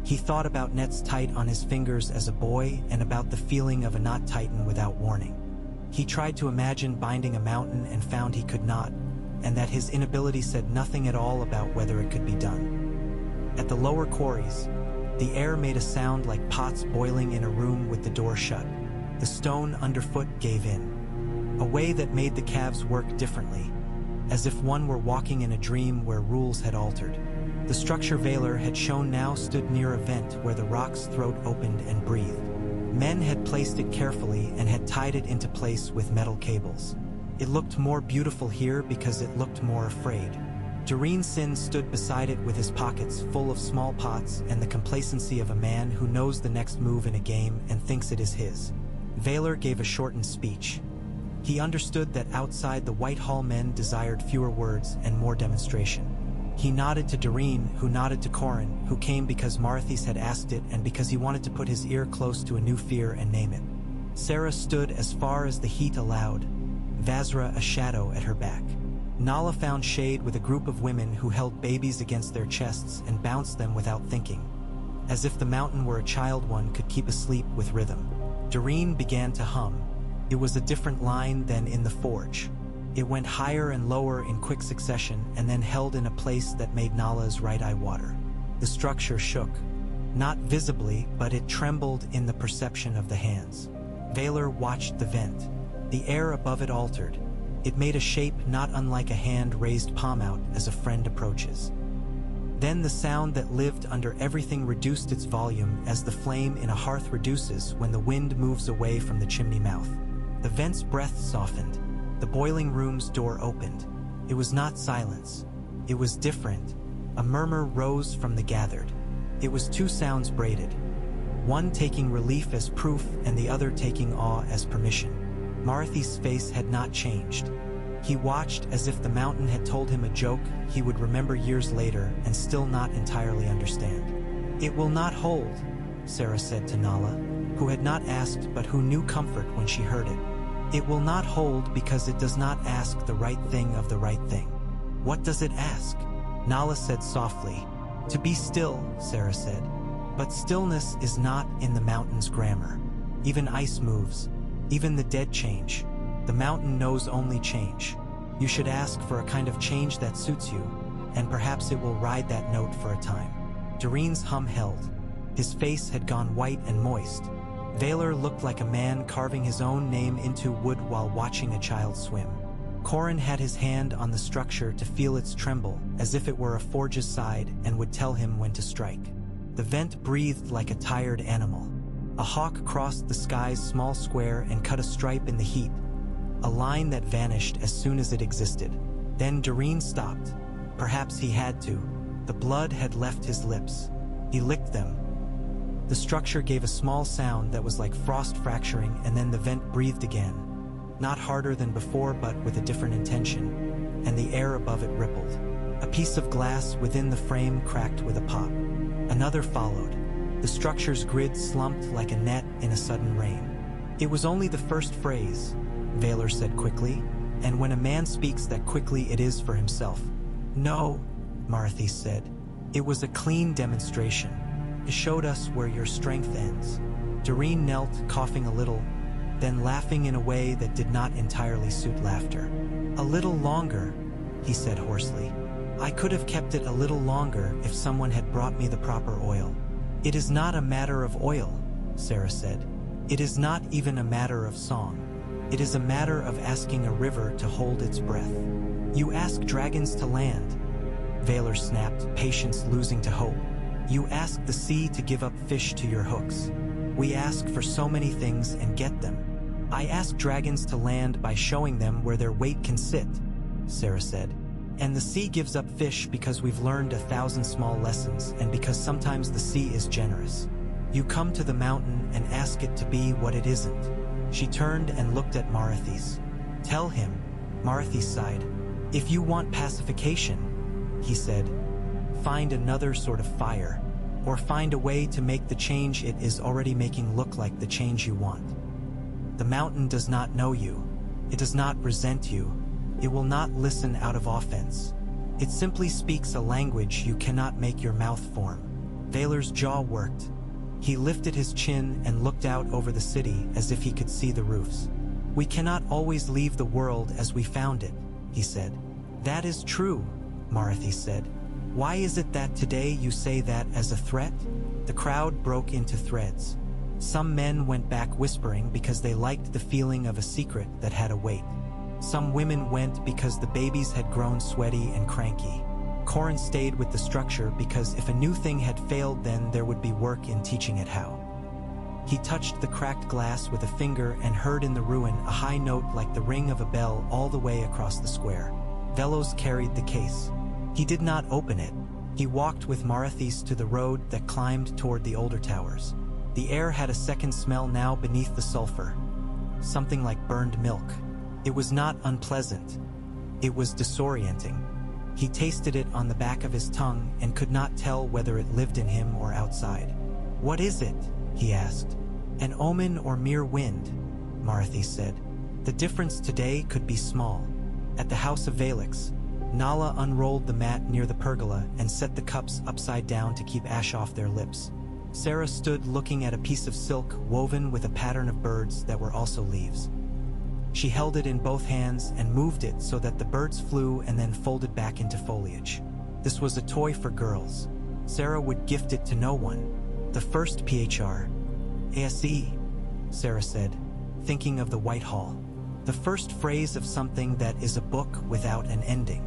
He thought about nets tight on his fingers as a boy and about the feeling of a knot tighten without warning. He tried to imagine binding a mountain and found he could not, and that his inability said nothing at all about whether it could be done. At the lower quarries, the air made a sound like pots boiling in a room with the door shut. The stone underfoot gave in. A way that made the calves work differently, as if one were walking in a dream where rules had altered. The structure Valyr had shown now stood near a vent where the rock's throat opened and breathed. Men had placed it carefully and had tied it into place with metal cables. It looked more beautiful here because it looked more afraid. Dareen Sin stood beside it with his pockets full of small pots and the complacency of a man who knows the next move in a game and thinks it is his. Valyr gave a shortened speech. He understood that outside the White Hall men desired fewer words and more demonstration. He nodded to Dareen, who nodded to Corin, who came because Marthis had asked it and because he wanted to put his ear close to a new fear and name it. Sarah stood as far as the heat allowed, Vazra a shadow at her back. Nala found shade with a group of women who held babies against their chests and bounced them without thinking, as if the mountain were a child one could keep asleep with rhythm. Dareen began to hum. It was a different line than in the forge. It went higher and lower in quick succession and then held in a place that made Nala's right eye water. The structure shook. Not visibly, but it trembled in the perception of the hands. Valyr watched the vent. The air above it altered. It made a shape not unlike a hand raised palm out as a friend approaches. Then the sound that lived under everything reduced its volume as the flame in a hearth reduces when the wind moves away from the chimney mouth. The vent's breath softened. The boiling room's door opened. It was not silence. It was different. A murmur rose from the gathered. It was two sounds braided, one taking relief as proof and the other taking awe as permission. Marthy's face had not changed. He watched as if the mountain had told him a joke he would remember years later and still not entirely understand. "It will not hold," Sarah said to Nala, who had not asked but who knew comfort when she heard it. "It will not hold because it does not ask the right thing of the right thing." "What does it ask?" Nala said softly. "To be still," Sarah said. "But stillness is not in the mountain's grammar. Even ice moves. Even the dead change. The mountain knows only change. You should ask for a kind of change that suits you, and perhaps it will ride that note for a time. Doreen's hum held. His face had gone white and moist. Valyr looked like a man carving his own name into wood while watching a child swim. Corin had his hand on the structure to feel its tremble, as if it were a forge's side and would tell him when to strike. The vent breathed like a tired animal. A hawk crossed the sky's small square and cut a stripe in the heat, a line that vanished as soon as it existed. Then Doreen stopped. Perhaps he had to. The blood had left his lips. He licked them. The structure gave a small sound that was like frost fracturing, and then the vent breathed again. Not harder than before, but with a different intention, and the air above it rippled. A piece of glass within the frame cracked with a pop. Another followed. The structure's grid slumped like a net in a sudden rain. It was only the first phrase, Valyr said quickly, and when a man speaks that quickly it is for himself. No, Marthy said. It was a clean demonstration. It showed us where your strength ends. Doreen knelt, coughing a little, then laughing in a way that did not entirely suit laughter. A little longer, he said hoarsely. I could have kept it a little longer if someone had brought me the proper oil. It is not a matter of oil, Sarah said. It is not even a matter of song. It is a matter of asking a river to hold its breath. You ask dragons to land, Valyr snapped, patience losing to hope. You ask the sea to give up fish to your hooks. We ask for so many things and get them. I ask dragons to land by showing them where their weight can sit, Sarah said. And the sea gives up fish because we've learned 1,000 small lessons and because sometimes the sea is generous. You come to the mountain and ask it to be what it isn't. She turned and looked at Marthys. Tell him, Marthy sighed. If you want pacification, he said, find another sort of fire, or find a way to make the change it is already making look like the change you want. The mountain does not know you. It does not resent you. It will not listen out of offense. It simply speaks a language you cannot make your mouth form. Valyr's jaw worked. He lifted his chin and looked out over the city as if he could see the roofs. We cannot always leave the world as we found it, he said. That is true, Marthy said. Why is it that today you say that as a threat? The crowd broke into threads. Some men went back whispering because they liked the feeling of a secret that had a weight. Some women went because the babies had grown sweaty and cranky. Corin stayed with the structure because if a new thing had failed, then there would be work in teaching it how. He touched the cracked glass with a finger and heard in the ruin a high note like the ring of a bell all the way across the square. Velos carried the case. He did not open it. He walked with Marthys to the road that climbed toward the older towers. The air had a second smell now beneath the sulfur. Something like burned milk. It was not unpleasant. It was disorienting. He tasted it on the back of his tongue and could not tell whether it lived in him or outside. What is it? He asked. An omen or mere wind, Marthy said. The difference today could be small. At the house of Valix, Nala unrolled the mat near the pergola and set the cups upside down to keep ash off their lips. Sarah stood looking at a piece of silk woven with a pattern of birds that were also leaves. She held it in both hands and moved it so that the birds flew and then folded back into foliage. This was a toy for girls. Sarah would gift it to no one. The first PHR. ASE, Sarah said, thinking of the White Hall. The first phrase of something that is a book without an ending.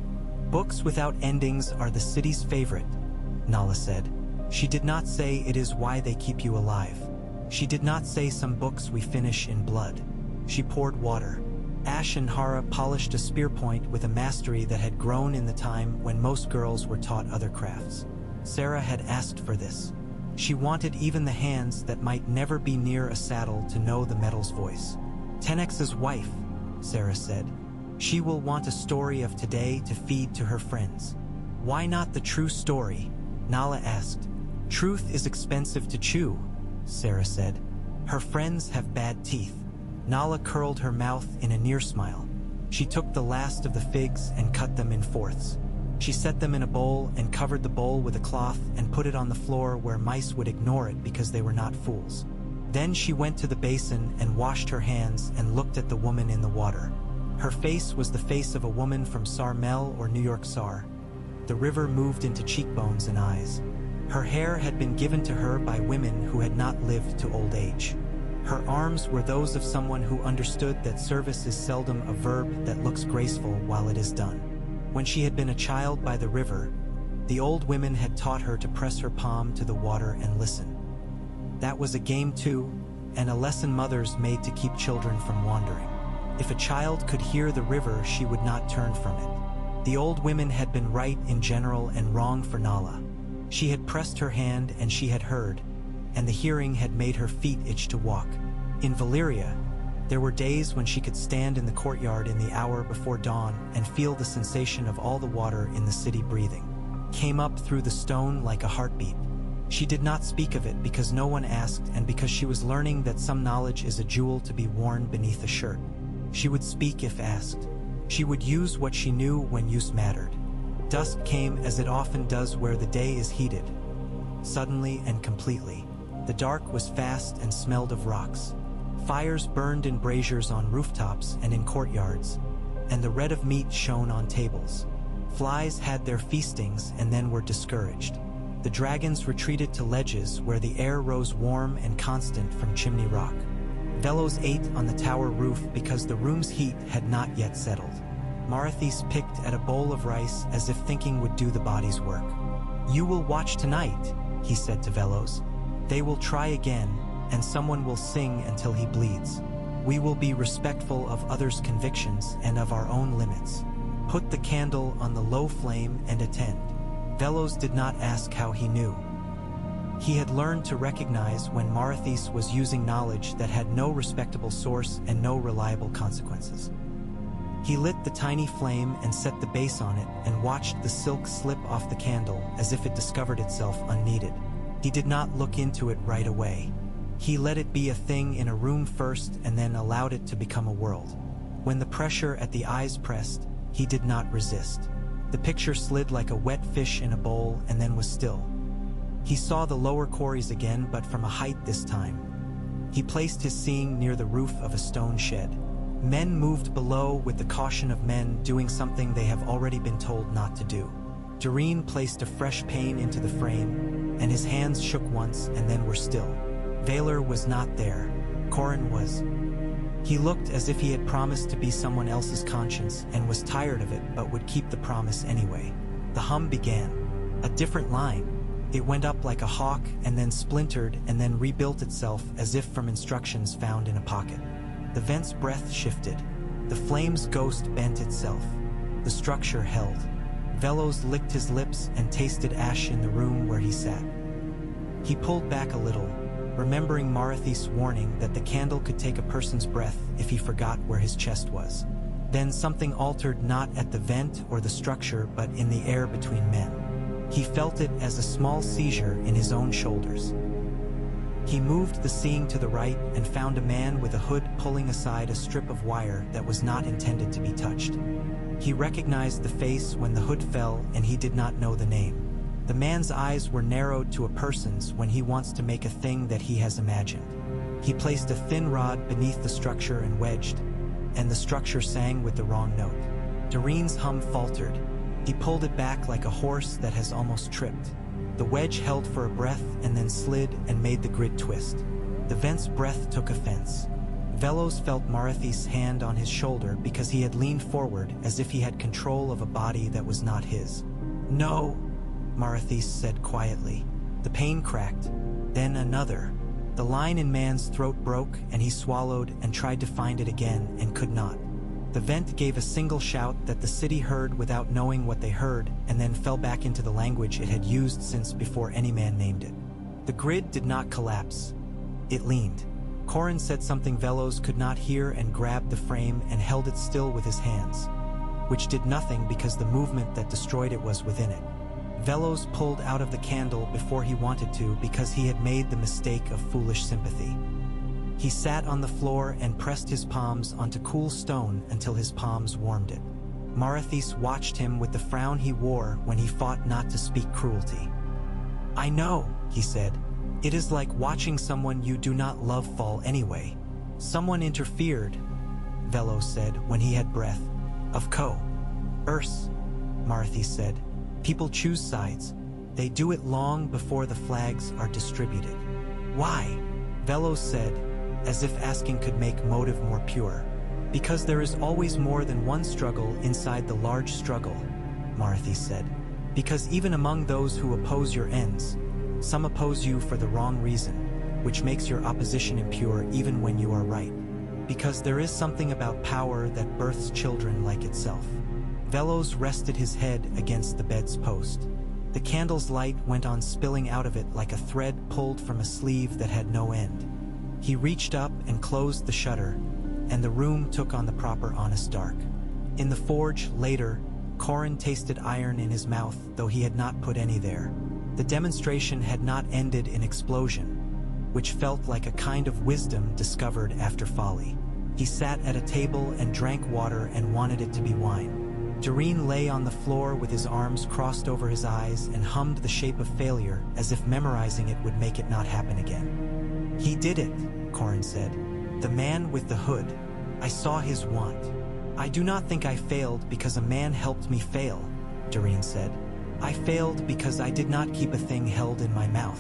Books without endings are the city's favorite, Nala said. She did not say it is why they keep you alive. She did not say some books we finish in blood. She poured water. Ash and Hara polished a spear point with a mastery that had grown in the time when most girls were taught other crafts. Sarah had asked for this. She wanted even the hands that might never be near a saddle to know the metal's voice. Tenex's wife, Sarah said. She will want a story of today to feed to her friends. Why not the true story? Nala asked. Truth is expensive to chew, Sarah said. Her friends have bad teeth. Nala curled her mouth in a near smile. She took the last of the figs and cut them in fourths. She set them in a bowl and covered the bowl with a cloth and put it on the floor where mice would ignore it because they were not fools. Then she went to the basin and washed her hands and looked at the woman in the water. Her face was the face of a woman from Sarmel or New York Sar. The river moved into cheekbones and eyes. Her hair had been given to her by women who had not lived to old age. Her arms were those of someone who understood that service is seldom a verb that looks graceful while it is done. When she had been a child by the river, the old women had taught her to press her palm to the water and listen. That was a game too, and a lesson mothers made to keep children from wandering. If a child could hear the river, she would not turn from it. The old women had been right in general and wrong for Nala. She had pressed her hand and she had heard, and the hearing had made her feet itch to walk. In Valyria, there were days when she could stand in the courtyard in the hour before dawn and feel the sensation of all the water in the city breathing. Came up through the stone like a heartbeat. She did not speak of it because no one asked and because she was learning that some knowledge is a jewel to be worn beneath a shirt. She would speak if asked. She would use what she knew when use mattered. Dusk came as it often does where the day is heated. Suddenly and completely. The dark was fast and smelled of rocks. Fires burned in braziers on rooftops and in courtyards, and the red of meat shone on tables. Flies had their feastings and then were discouraged. The dragons retreated to ledges where the air rose warm and constant from chimney rock. Velos ate on the tower roof because the room's heat had not yet settled. Marathis picked at a bowl of rice as if thinking would do the body's work. "You will watch tonight," he said to Velos. "They will try again, and someone will sing until he bleeds. We will be respectful of others' convictions and of our own limits. Put the candle on the low flame and attend." Velos did not ask how he knew. He had learned to recognize when Marathis was using knowledge that had no respectable source and no reliable consequences. He lit the tiny flame and set the base on it and watched the silk slip off the candle as if it discovered itself unneeded. He did not look into it right away. He let it be a thing in a room first and then allowed it to become a world. When the pressure at the eyes pressed, he did not resist. The picture slid like a wet fish in a bowl and then was still. He saw the lower quarries again, but from a height this time. He placed his seeing near the roof of a stone shed. Men moved below with the caution of men doing something they have already been told not to do. Doreen placed a fresh pane into the frame, and his hands shook once and then were still. Valyr was not there. Corin was. He looked as if he had promised to be someone else's conscience and was tired of it but would keep the promise anyway. The hum began. A different line. It went up like a hawk and then splintered and then rebuilt itself as if from instructions found in a pocket. The vent's breath shifted. The flame's ghost bent itself. The structure held. Velos licked his lips and tasted ash in the room where he sat. He pulled back a little, remembering Marathis' warning that the candle could take a person's breath if he forgot where his chest was. Then something altered, not at the vent or the structure but in the air between men. He felt it as a small seizure in his own shoulders. He moved the seeing to the right and found a man with a hood pulling aside a strip of wire that was not intended to be touched. He recognized the face when the hood fell and he did not know the name. The man's eyes were narrowed to a person's when he wants to make a thing that he has imagined. He placed a thin rod beneath the structure and wedged, and the structure sang with the wrong note. Doreen's hum faltered. He pulled it back like a horse that has almost tripped. The wedge held for a breath and then slid and made the grid twist. The vent's breath took offense. Velos felt Marathis' hand on his shoulder because he had leaned forward as if he had control of a body that was not his. "No," Marathis said quietly. The pain cracked. Then another. The line in man's throat broke and he swallowed and tried to find it again and could not. The vent gave a single shout that the city heard without knowing what they heard and then fell back into the language it had used since before any man named it. The grid did not collapse. It leaned. Corin said something Velos could not hear and grabbed the frame and held it still with his hands, which did nothing because the movement that destroyed it was within it. Velos pulled out of the candle before he wanted to because he had made the mistake of foolish sympathy. He sat on the floor and pressed his palms onto cool stone until his palms warmed it. Marathis watched him with the frown he wore when he fought not to speak cruelty. "I know," he said. It is like watching someone you do not love fall anyway. Someone interfered, Velos said when he had breath. Of course, Marthy said. People choose sides. They do it long before the flags are distributed. Why? Velos said, as if asking could make motive more pure. Because there is always more than one struggle inside the large struggle, Marthy said. Because even among those who oppose your ends, some oppose you for the wrong reason, which makes your opposition impure even when you are right. Because there is something about power that births children like itself. Velos rested his head against the bed's post. The candle's light went on spilling out of it like a thread pulled from a sleeve that had no end. He reached up and closed the shutter, and the room took on the proper honest dark. In the forge, later, Corin tasted iron in his mouth, though he had not put any there. The demonstration had not ended in explosion, which felt like a kind of wisdom discovered after folly. He sat at a table and drank water and wanted it to be wine. Doreen lay on the floor with his arms crossed over his eyes and hummed the shape of failure as if memorizing it would make it not happen again. He did it, Corin said. The man with the hood. I saw his want. I do not think I failed because a man helped me fail, Doreen said. I failed because I did not keep a thing held in my mouth.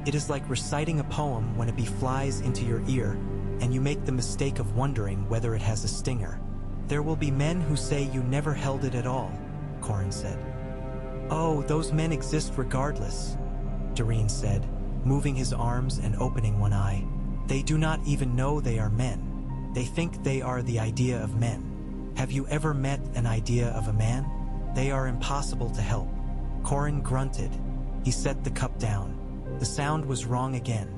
It is like reciting a poem when a bee flies into your ear and you make the mistake of wondering whether it has a stinger. There will be men who say you never held it at all, Corin said. Oh, those men exist regardless, Doreen said, moving his arms and opening one eye. They do not even know they are men. They think they are the idea of men. Have you ever met an idea of a man? They are impossible to help. Corin grunted. He set the cup down. The sound was wrong again.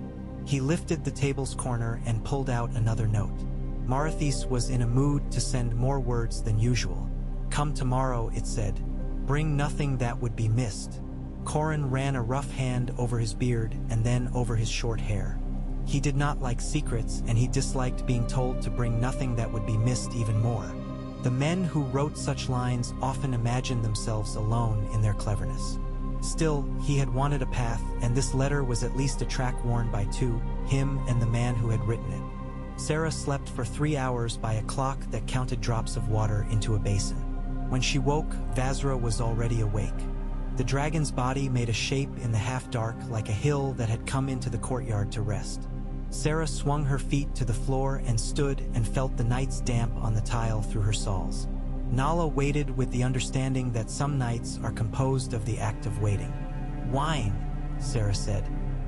He lifted the table's corner and pulled out another note. Marthys was in a mood to send more words than usual. Come tomorrow, it said. Bring nothing that would be missed. Corin ran a rough hand over his beard and then over his short hair. He did not like secrets, and he disliked being told to bring nothing that would be missed even more. The men who wrote such lines often imagined themselves alone in their cleverness. Still, he had wanted a path, and this letter was at least a track worn by two, him and the man who had written it. Sarah slept for 3 hours by a clock that counted drops of water into a basin. When she woke, Vazra was already awake. The dragon's body made a shape in the half-dark like a hill that had come into the courtyard to rest. Sarah swung her feet to the floor and stood and felt the night's damp on the tile through her soles. Nala waited with the understanding that some nights are composed of the act of waiting. Wine, Sarah said,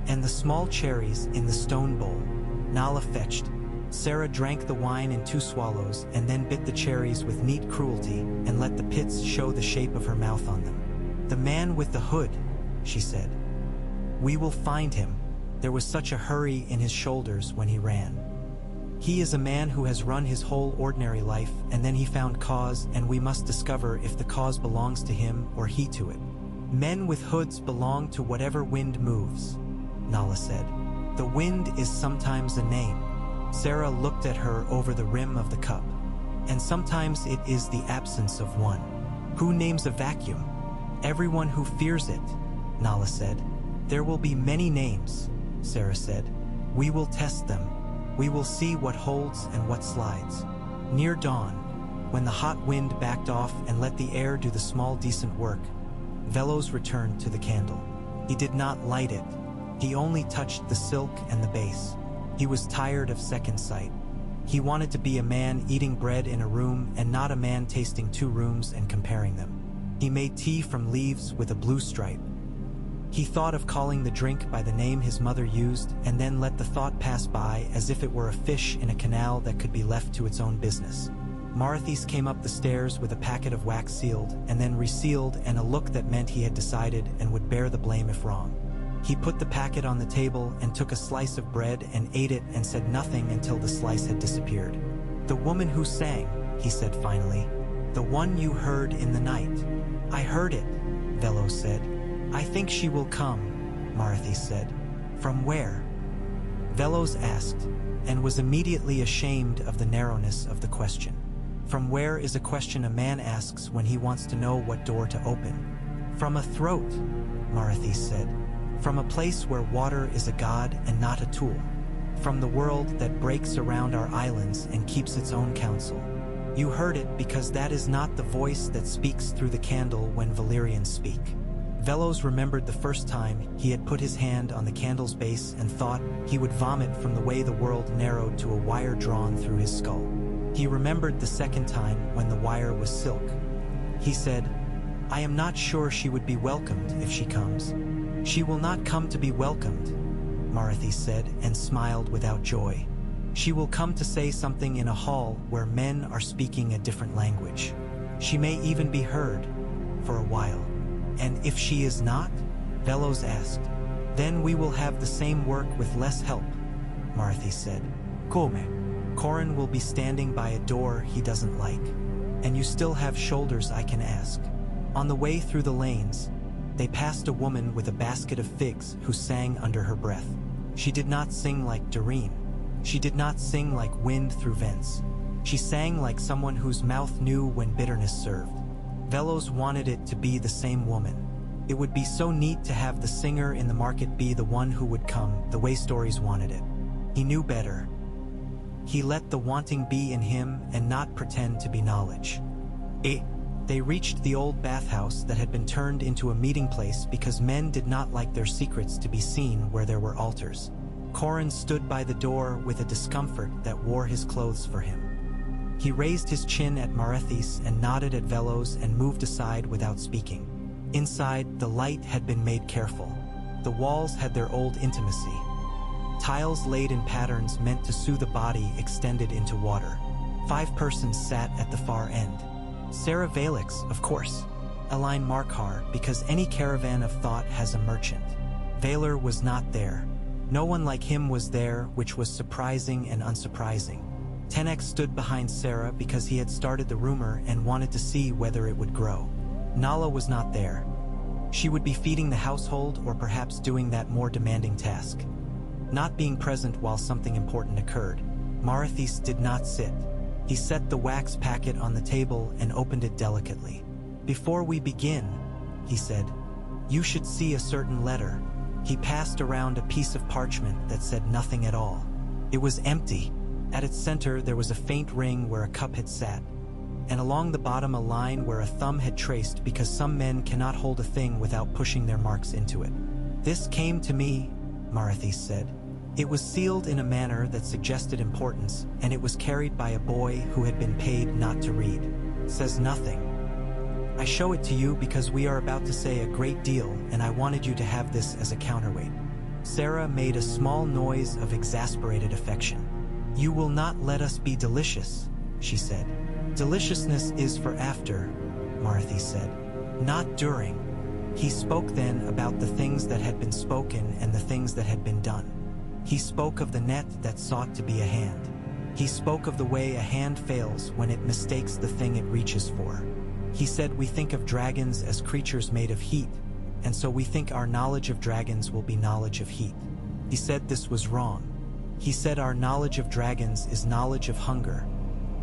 and the small cherries in the stone bowl. Nala fetched. Sarah drank the wine in 2 swallows and then bit the cherries with neat cruelty and let the pits show the shape of her mouth on them. The man with the hood, she said. We will find him. There was such a hurry in his shoulders when he ran. He is a man who has run his whole ordinary life, and then he found cause, and we must discover if the cause belongs to him or he to it. Men with hoods belong to whatever wind moves, Nala said. The wind is sometimes a name. Sarah looked at her over the rim of the cup. And sometimes it is the absence of one. Who names a vacuum? Everyone who fears it, Nala said. There will be many names, Sarah said. We will test them. We will see what holds and what slides. Near dawn, when the hot wind backed off and let the air do the small decent work, Velos returned to the candle. He did not light it. He only touched the silk and the base. He was tired of second sight. He wanted to be a man eating bread in a room and not a man tasting 2 rooms and comparing them. He made tea from leaves with a blue stripe. He thought of calling the drink by the name his mother used and then let the thought pass by as if it were a fish in a canal that could be left to its own business. Marthys came up the stairs with a packet of wax sealed and then resealed and a look that meant he had decided and would bear the blame if wrong. He put the packet on the table and took a slice of bread and ate it and said nothing until the slice had disappeared. The woman who sang, he said finally. The one you heard in the night. I heard it, Velos said. I think she will come, Marthy said. From where? Velos asked, and was immediately ashamed of the narrowness of the question. From where is a question a man asks when he wants to know what door to open. From a throat, Marthy said. From a place where water is a god and not a tool. From the world that breaks around our islands and keeps its own counsel. You heard it because that is not the voice that speaks through the candle when Valyrians speak. Velos remembered the first time he had put his hand on the candle's base and thought he would vomit from the way the world narrowed to a wire drawn through his skull. He remembered the second time when the wire was silk. He said, "I am not sure she would be welcomed if she comes." "She will not come to be welcomed," Marathi said and smiled without joy. "She will come to say something in a hall where men are speaking a different language. She may even be heard for a while." "And if she is not?" Velos asked. "Then we will have the same work with less help," Marathi said. "Come." "Corin will be standing by a door he doesn't like. And you still have shoulders I can ask." On the way through the lanes, they passed a woman with a basket of figs who sang under her breath. She did not sing like Doreen. She did not sing like wind through vents. She sang like someone whose mouth knew when bitterness served. Velos wanted it to be the same woman. It would be so neat to have the singer in the market be the one who would come, the way stories wanted it. He knew better. He let the wanting be in him and not pretend to be knowledge. They reached the old bathhouse that had been turned into a meeting place because men did not like their secrets to be seen where there were altars. Corin stood by the door with a discomfort that wore his clothes for him. He raised his chin at Marathis and nodded at Velos and moved aside without speaking. Inside, the light had been made careful. The walls had their old intimacy. Tiles laid in patterns meant to soothe a body extended into water. 5 persons sat at the far end. Sarah Valix, of course. Aline Markhar, because any caravan of thought has a merchant. Valor was not there. No one like him was there, which was surprising and unsurprising. Tenek stood behind Sarah because he had started the rumor and wanted to see whether it would grow. Nala was not there. She would be feeding the household or perhaps doing that more demanding task. Not being present while something important occurred, Marathis did not sit. He set the wax packet on the table and opened it delicately. "Before we begin," he said, "you should see a certain letter." He passed around a piece of parchment that said nothing at all. It was empty. At its center there was a faint ring where a cup had sat, and along the bottom a line where a thumb had traced because some men cannot hold a thing without pushing their marks into it. "This came to me," Marathis said. It was sealed in a manner that suggested importance, and it was carried by a boy who had been paid not to read. "Says nothing. I show it to you because we are about to say a great deal, and I wanted you to have this as a counterweight." Sarah made a small noise of exasperated affection. "You will not let us be delicious," she said. "Deliciousness is for after," Marathi said, "not during." He spoke then about the things that had been spoken and the things that had been done. He spoke of the net that sought to be a hand. He spoke of the way a hand fails when it mistakes the thing it reaches for. He said we think of dragons as creatures made of heat, and so we think our knowledge of dragons will be knowledge of heat. He said this was wrong. He said our knowledge of dragons is knowledge of hunger,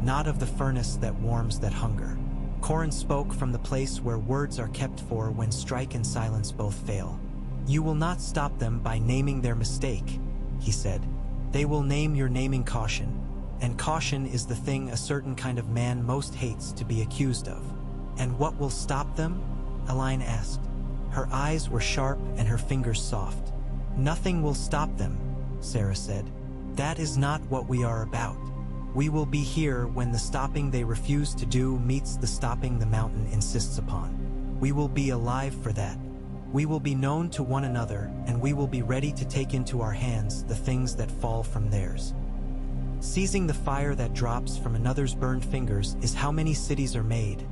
not of the furnace that warms that hunger. Corin spoke from the place where words are kept for when strike and silence both fail. "You will not stop them by naming their mistake," he said. "They will name your naming caution, and caution is the thing a certain kind of man most hates to be accused of." "And what will stop them?" Aline asked. Her eyes were sharp and her fingers soft. "Nothing will stop them," Sarah said. "That is not what we are about. We will be here when the stopping they refuse to do meets the stopping the mountain insists upon. We will be alive for that. We will be known to one another, and we will be ready to take into our hands the things that fall from theirs." Seizing the fire that drops from another's burned fingers is how many cities are made,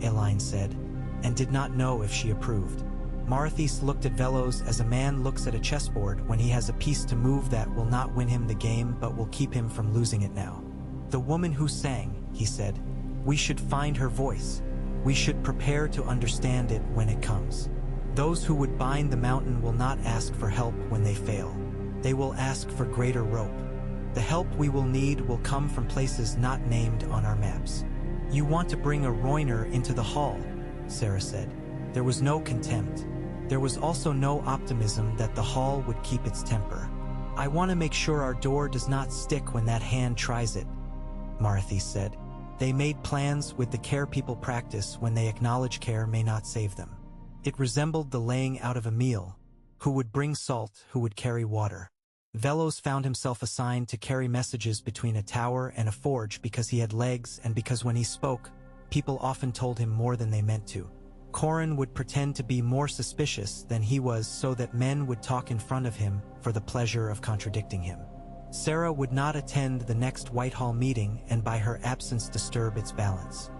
Aline said, and did not know if she approved. Marathis looked at Velos as a man looks at a chessboard when he has a piece to move that will not win him the game but will keep him from losing it now. "The woman who sang," he said. "We should find her voice. We should prepare to understand it when it comes. Those who would bind the mountain will not ask for help when they fail. They will ask for greater rope. The help we will need will come from places not named on our maps." "You want to bring a Roiner into the hall," Sarah said. There was no contempt. There was also no optimism that the hall would keep its temper. "I want to make sure our door does not stick when that hand tries it," Marthy said. They made plans with the care people practice when they acknowledge care may not save them. It resembled the laying out of a meal. Who would bring salt, who would carry water. Velos found himself assigned to carry messages between a tower and a forge because he had legs and because when he spoke, people often told him more than they meant to. Corin would pretend to be more suspicious than he was so that men would talk in front of him for the pleasure of contradicting him. Sarah would not attend the next Whitehall meeting and by her absence disturb its balance.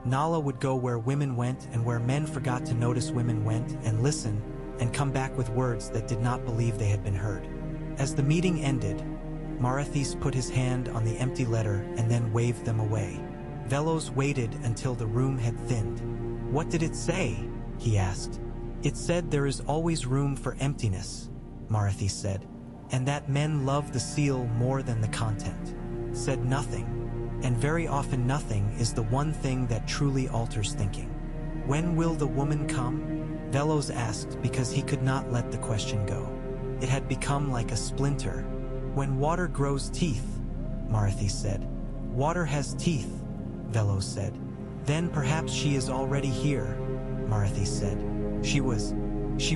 Nala would go where women went and where men forgot to notice women went and listen and come back with words that did not believe they had been heard. As the meeting ended, Marathis put his hand on the empty letter and then waved them away. Velos waited until the room had thinned. "What did it say?" he asked. "It said there is always room for emptiness," Marathis said, "and that men love the seal more than the content." Said nothing, and very often nothing is the one thing that truly alters thinking. "When will the woman come?" Velos asked because he could not let the question go. It had become like a splinter. "When water grows teeth," Marathis said. "Water has teeth," Velos said. "Then perhaps she is already here," Marathis said. She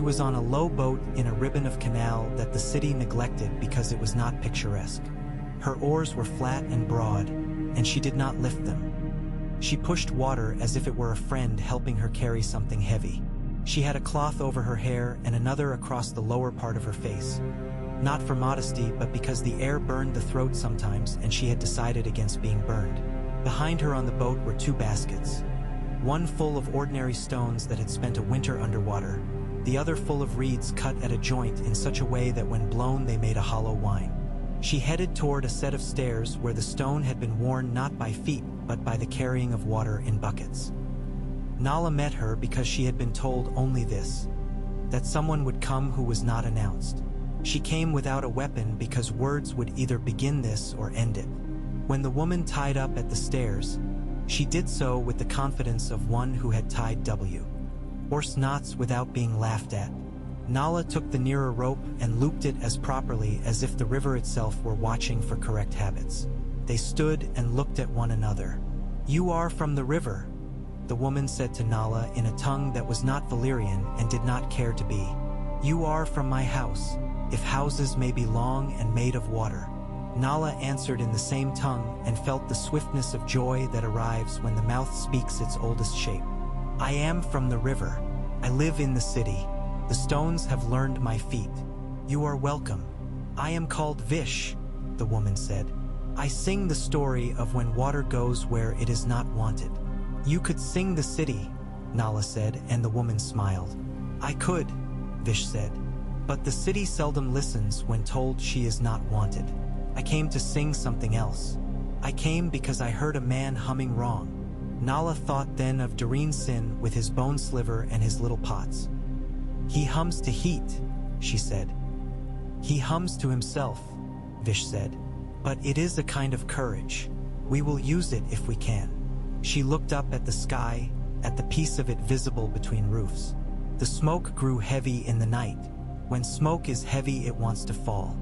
was on a low boat in a ribbon of canal that the city neglected because it was not picturesque. Her oars were flat and broad, and she did not lift them. She pushed water as if it were a friend helping her carry something heavy. She had a cloth over her hair and another across the lower part of her face. Not for modesty, but because the air burned the throat sometimes and she had decided against being burned. Behind her on the boat were 2 baskets. One full of ordinary stones that had spent a winter underwater, the other full of reeds cut at a joint in such a way that when blown they made a hollow whine. She headed toward a set of stairs where the stone had been worn not by feet but by the carrying of water in buckets. Nala met her because she had been told only this, that someone would come who was not announced. She came without a weapon because words would either begin this or end it. When the woman tied up at the stairs, she did so with the confidence of one who had tied horse knots without being laughed at. Nala took the nearer rope and looped it as properly as if the river itself were watching for correct habits. They stood and looked at one another. "You are from the river," the woman said to Nala in a tongue that was not Valyrian and did not care to be. "You are from my house, if houses may be long and made of water." Nala answered in the same tongue and felt the swiftness of joy that arrives when the mouth speaks its oldest shape. "I am from the river. I live in the city. The stones have learned my feet. You are welcome. I am called Vish," the woman said. "I sing the story of when water goes where it is not wanted." "You could sing the city," Nala said, and the woman smiled. "I could," Vish said, "but the city seldom listens when told she is not wanted. I came to sing something else. I came because I heard a man humming wrong." Nala thought then of Doreen Sin with his bone sliver and his little pots. "He hums to heat," she said. "He hums to himself," Vish said. "But it is a kind of courage. We will use it if we can." She looked up at the sky, at the piece of it visible between roofs. The smoke grew heavy in the night. When smoke is heavy, it wants to fall.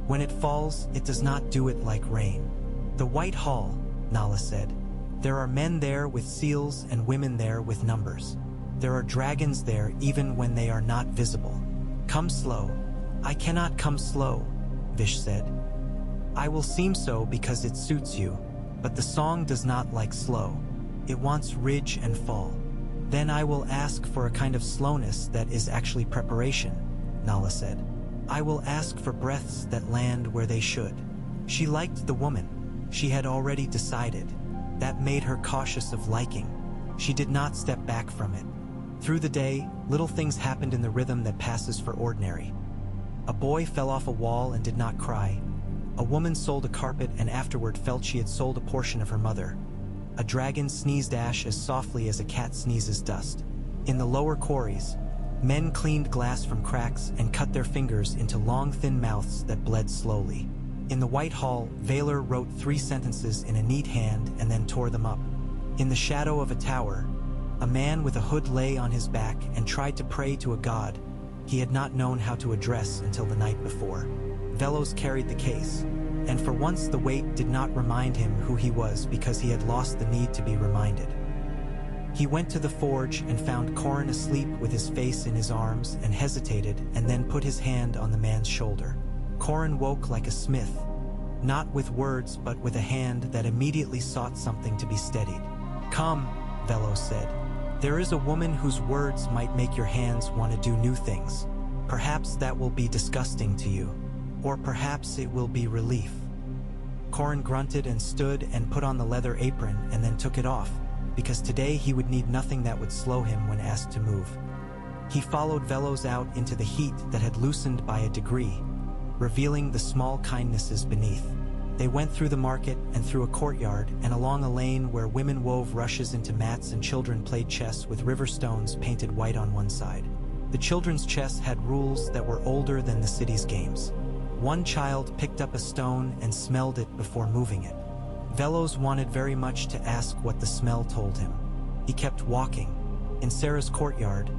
When it falls, it does not do it like rain. "The White Hall," Nala said. "There are men there with seals and women there with numbers. There are dragons there even when they are not visible. Come slow." "I cannot come slow," Vish said. "I will seem so because it suits you, but the song does not like slow. It wants ridge and fall." "Then I will ask for a kind of slowness that is actually preparation," Nala said. "I will ask for breaths that land where they should." She liked the woman. She had already decided. That made her cautious of liking. She did not step back from it. Through the day, little things happened in the rhythm that passes for ordinary. A boy fell off a wall and did not cry. A woman sold a carpet and afterward felt she had sold a portion of her mother. A dragon sneezed ash as softly as a cat sneezes dust. In the lower quarries, men cleaned glass from cracks and cut their fingers into long, thin mouths that bled slowly. In the White Hall, Valyr wrote 3 sentences in a neat hand and then tore them up. In the shadow of a tower, A man with a hood lay on his back and tried to pray to a god he had not known how to address until the night before. Velos carried the case, and for once the weight did not remind him who he was because he had lost the need to be reminded. He went to the forge and found Corin asleep with his face in his arms and hesitated and then put his hand on the man's shoulder. Corin woke like a smith, not with words but with a hand that immediately sought something to be steadied. "Come," Velos said. "There is a woman whose words might make your hands want to do new things. Perhaps that will be disgusting to you, or perhaps it will be relief." Corin grunted and stood and put on the leather apron and then took it off, because today he would need nothing that would slow him when asked to move. He followed Velos out into the heat that had loosened by a degree, revealing the small kindnesses beneath. They went through the market and through a courtyard and along a lane where women wove rushes into mats and children played chess with river stones painted white on one side. The children's chess had rules that were older than the city's games. One child picked up a stone and smelled it before moving it. Velos wanted very much to ask what the smell told him. He kept walking. In Sarah's courtyard,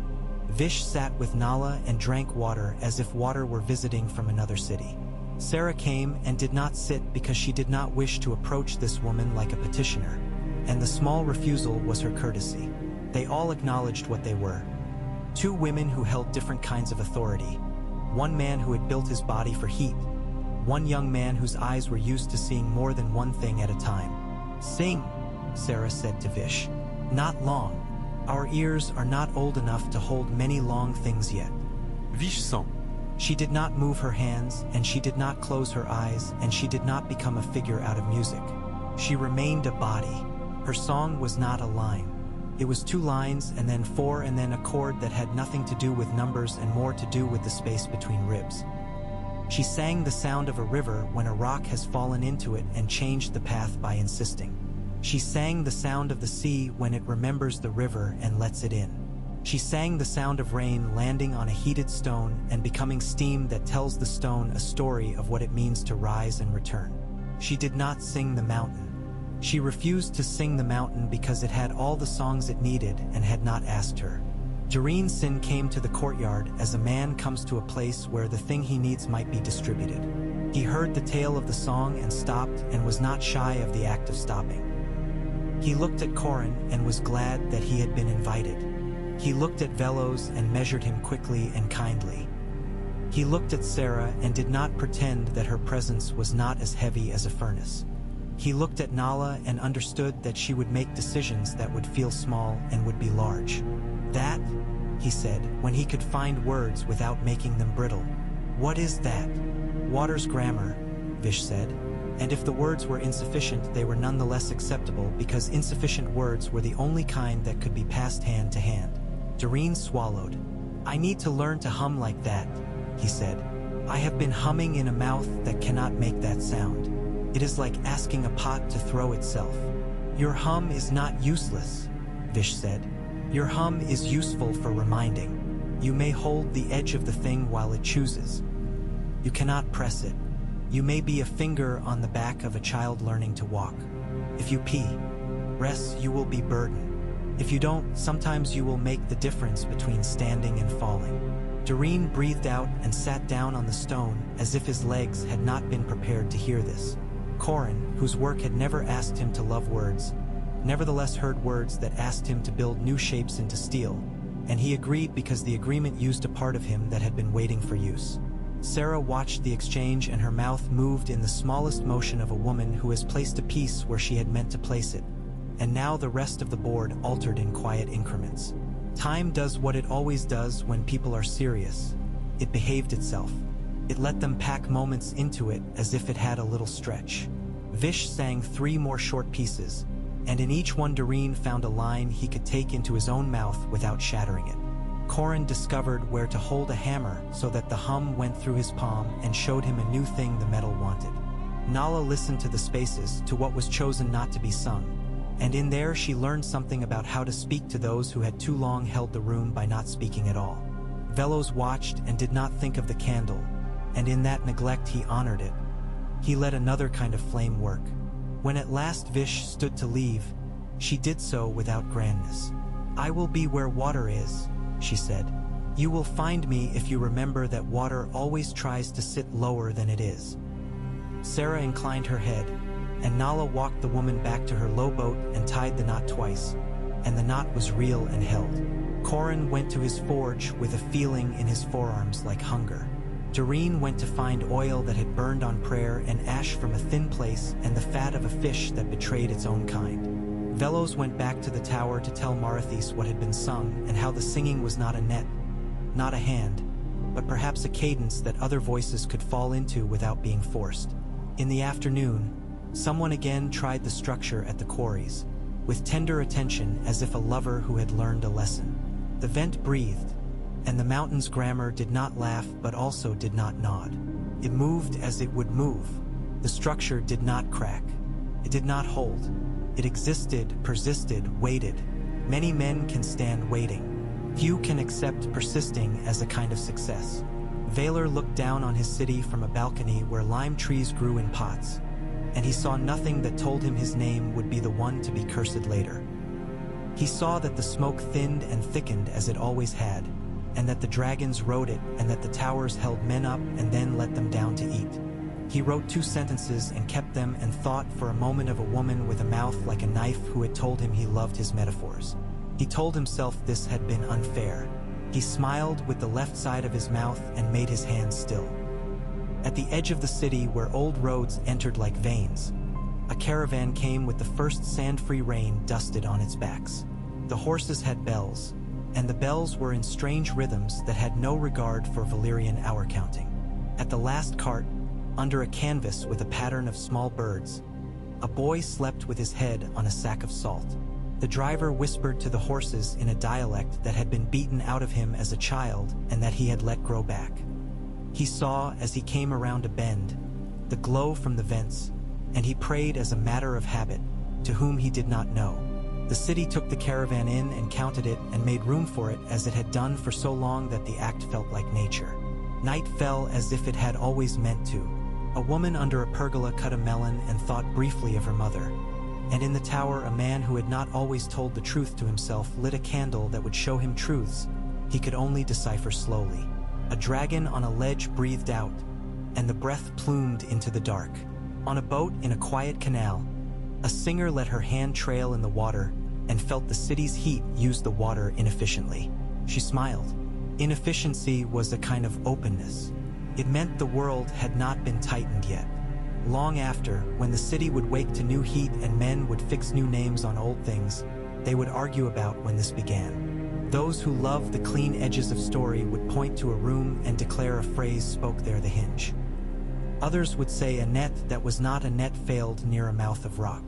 Vish sat with Nala and drank water as if water were visiting from another city. Sarah came and did not sit because she did not wish to approach this woman like a petitioner, and the small refusal was her courtesy. They all acknowledged what they were. Two women who held different kinds of authority. One man who had built his body for heat. One young man whose eyes were used to seeing more than one thing at a time. "Sing," Sarah said to Vish. "Not long. Our ears are not old enough to hold many long things yet." Vish sang. She did not move her hands, and she did not close her eyes, and she did not become a figure out of music. She remained a body. Her song was not a line. It was two lines and then four and then a chord that had nothing to do with numbers and more to do with the space between ribs. She sang the sound of a river when a rock has fallen into it and changed the path by insisting. She sang the sound of the sea when it remembers the river and lets it in. She sang the sound of rain landing on a heated stone and becoming steam that tells the stone a story of what it means to rise and return. She did not sing the mountain. She refused to sing the mountain because it had all the songs it needed and had not asked her. Doreen Sin came to the courtyard as a man comes to a place where the thing he needs might be distributed. He heard the tale of the song and stopped and was not shy of the act of stopping. He looked at Corin and was glad that he had been invited. He looked at Velos and measured him quickly and kindly. He looked at Sarah and did not pretend that her presence was not as heavy as a furnace. He looked at Nala and understood that she would make decisions that would feel small and would be large. "That," he said, when he could find words without making them brittle. "What is that?" "Water's grammar," Vish said. And if the words were insufficient, they were nonetheless acceptable because insufficient words were the only kind that could be passed hand to hand. Doreen swallowed. "I need to learn to hum like that," he said. "I have been humming in a mouth that cannot make that sound. It is like asking a pot to throw itself." "Your hum is not useless," Vish said. "Your hum is useful for reminding. You may hold the edge of the thing while it chooses. You cannot press it. You may be a finger on the back of a child learning to walk. If you pee, rest, you will be burdened. If you don't, sometimes you will make the difference between standing and falling." Doreen breathed out and sat down on the stone as if his legs had not been prepared to hear this. Corin, whose work had never asked him to love words, nevertheless heard words that asked him to build new shapes into steel, and he agreed because the agreement used a part of him that had been waiting for use. Sarah watched the exchange and her mouth moved in the smallest motion of a woman who has placed a piece where she had meant to place it, and now the rest of the board altered in quiet increments. Time does what it always does when people are serious. It behaved itself. It let them pack moments into it as if it had a little stretch. Vish sang 3 more short pieces, and in each one Doreen found a line he could take into his own mouth without shattering it. Corin discovered where to hold a hammer so that the hum went through his palm and showed him a new thing the metal wanted. Nala listened to the spaces, to what was chosen not to be sung, and in there she learned something about how to speak to those who had too long held the room by not speaking at all. Velos watched and did not think of the candle, and in that neglect he honored it. He let another kind of flame work. When at last Vish stood to leave, she did so without grandness. "I will be where water is," she said. "You will find me if you remember that water always tries to sit lower than it is." Sarah inclined her head, and Nala walked the woman back to her lowboat and tied the knot twice, and the knot was real and held. Corin went to his forge with a feeling in his forearms like hunger. Doreen went to find oil that had burned on prayer and ash from a thin place and the fat of a fish that betrayed its own kind. Velos went back to the tower to tell Marthis what had been sung and how the singing was not a net, not a hand, but perhaps a cadence that other voices could fall into without being forced. In the afternoon, someone again tried the structure at the quarries, with tender attention as if a lover who had learned a lesson. The vent breathed, and the mountain's grammar did not laugh but also did not nod. It moved as it would move. The structure did not crack. It did not hold. It existed, persisted, waited. Many men can stand waiting. Few can accept persisting as a kind of success. Valyr looked down on his city from a balcony where lime trees grew in pots, and he saw nothing that told him his name would be the one to be cursed later. He saw that the smoke thinned and thickened as it always had, and that the dragons rode it, and that the towers held men up and then let them down to eat. He wrote 2 sentences and kept them and thought for a moment of a woman with a mouth like a knife who had told him he loved his metaphors. He told himself this had been unfair. He smiled with the left side of his mouth and made his hands still. At the edge of the city where old roads entered like veins, a caravan came with the first sand-free rain dusted on its backs. The horses had bells, and the bells were in strange rhythms that had no regard for Valyrian hour counting. At the last cart, under a canvas with a pattern of small birds, a boy slept with his head on a sack of salt. The driver whispered to the horses in a dialect that had been beaten out of him as a child and that he had let grow back. He saw, as he came around a bend, the glow from the vents, and he prayed as a matter of habit, to whom he did not know. The city took the caravan in and counted it and made room for it as it had done for so long that the act felt like nature. Night fell as if it had always meant to. A woman under a pergola cut a melon and thought briefly of her mother. And in the tower a man who had not always told the truth to himself lit a candle that would show him truths he could only decipher slowly. A dragon on a ledge breathed out, and the breath plumed into the dark. On a boat in a quiet canal, a singer let her hand trail in the water and felt the city's heat use the water inefficiently. She smiled. Inefficiency was a kind of openness. It meant the world had not been tightened yet. Long after, when the city would wake to new heat and men would fix new names on old things, they would argue about when this began. Those who loved the clean edges of story would point to a room and declare a phrase spoke there the hinge. Others would say a net that was not a net failed near a mouth of rock.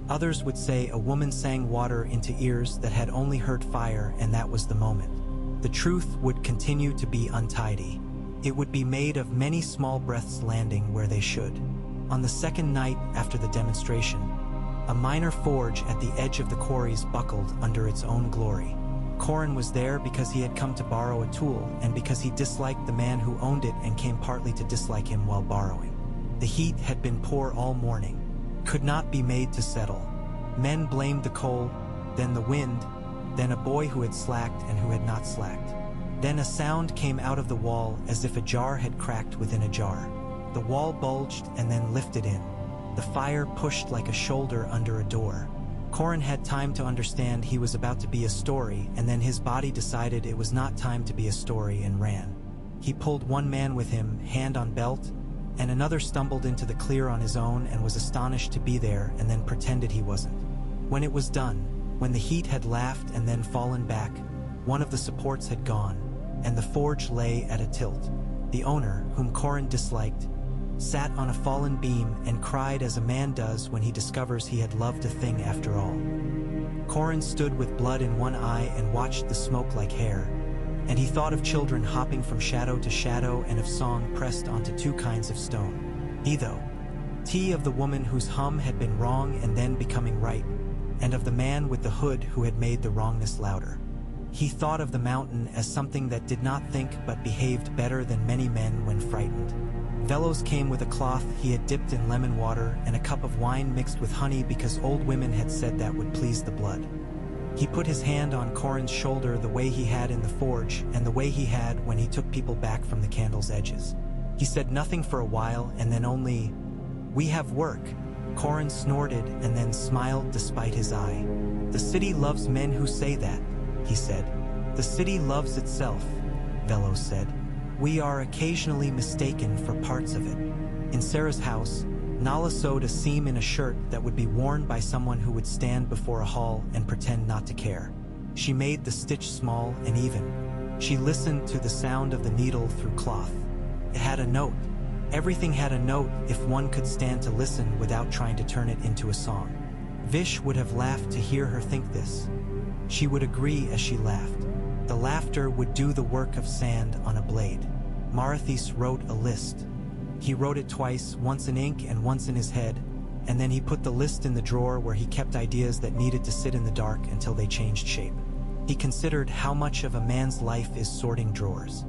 Others would say a woman sang water into ears that had only heard fire, and that was the moment. The truth would continue to be untidy. It would be made of many small breaths landing where they should. On the second night after the demonstration, a minor forge at the edge of the quarries buckled under its own glory. Corin was there because he had come to borrow a tool and because he disliked the man who owned it and came partly to dislike him while borrowing. The heat had been poor all morning, could not be made to settle. Men blamed the coal, then the wind, then a boy who had slacked and who had not slacked. Then a sound came out of the wall as if a jar had cracked within a jar. The wall bulged and then lifted in. The fire pushed like a shoulder under a door. Corin had time to understand he was about to be a story, and then his body decided it was not time to be a story and ran. He pulled one man with him, hand on belt, and another stumbled into the clear on his own and was astonished to be there and then pretended he wasn't. When it was done, when the heat had laughed and then fallen back, one of the supports had gone, and the forge lay at a tilt. The owner, whom Corin disliked, sat on a fallen beam and cried as a man does when he discovers he had loved a thing after all. Corin stood with blood in one eye and watched the smoke like hair, and he thought of children hopping from shadow to shadow and of song pressed onto 2 kinds of stone. T of the woman whose hum had been wrong and then becoming right, and of the man with the hood who had made the wrongness louder. He thought of the mountain as something that did not think but behaved better than many men when frightened. Velos came with a cloth he had dipped in lemon water and a cup of wine mixed with honey because old women had said that would please the blood. He put his hand on Corin's shoulder the way he had in the forge and the way he had when he took people back from the candle's edges. He said nothing for a while and then only, "We have work." Corin snorted and then smiled despite his eye. "The city loves men who say that," he said. "The city loves itself," Velos said. "We are occasionally mistaken for parts of it." In Sarah's house, Nala sewed a seam in a shirt that would be worn by someone who would stand before a hall and pretend not to care. She made the stitch small and even. She listened to the sound of the needle through cloth. It had a note. Everything had a note if one could stand to listen without trying to turn it into a song. Vish would have laughed to hear her think this. She would agree as she laughed. The laughter would do the work of sand on a blade. Marathis wrote a list. He wrote it twice, once in ink and once in his head, and then he put the list in the drawer where he kept ideas that needed to sit in the dark until they changed shape. He considered how much of a man's life is sorting drawers.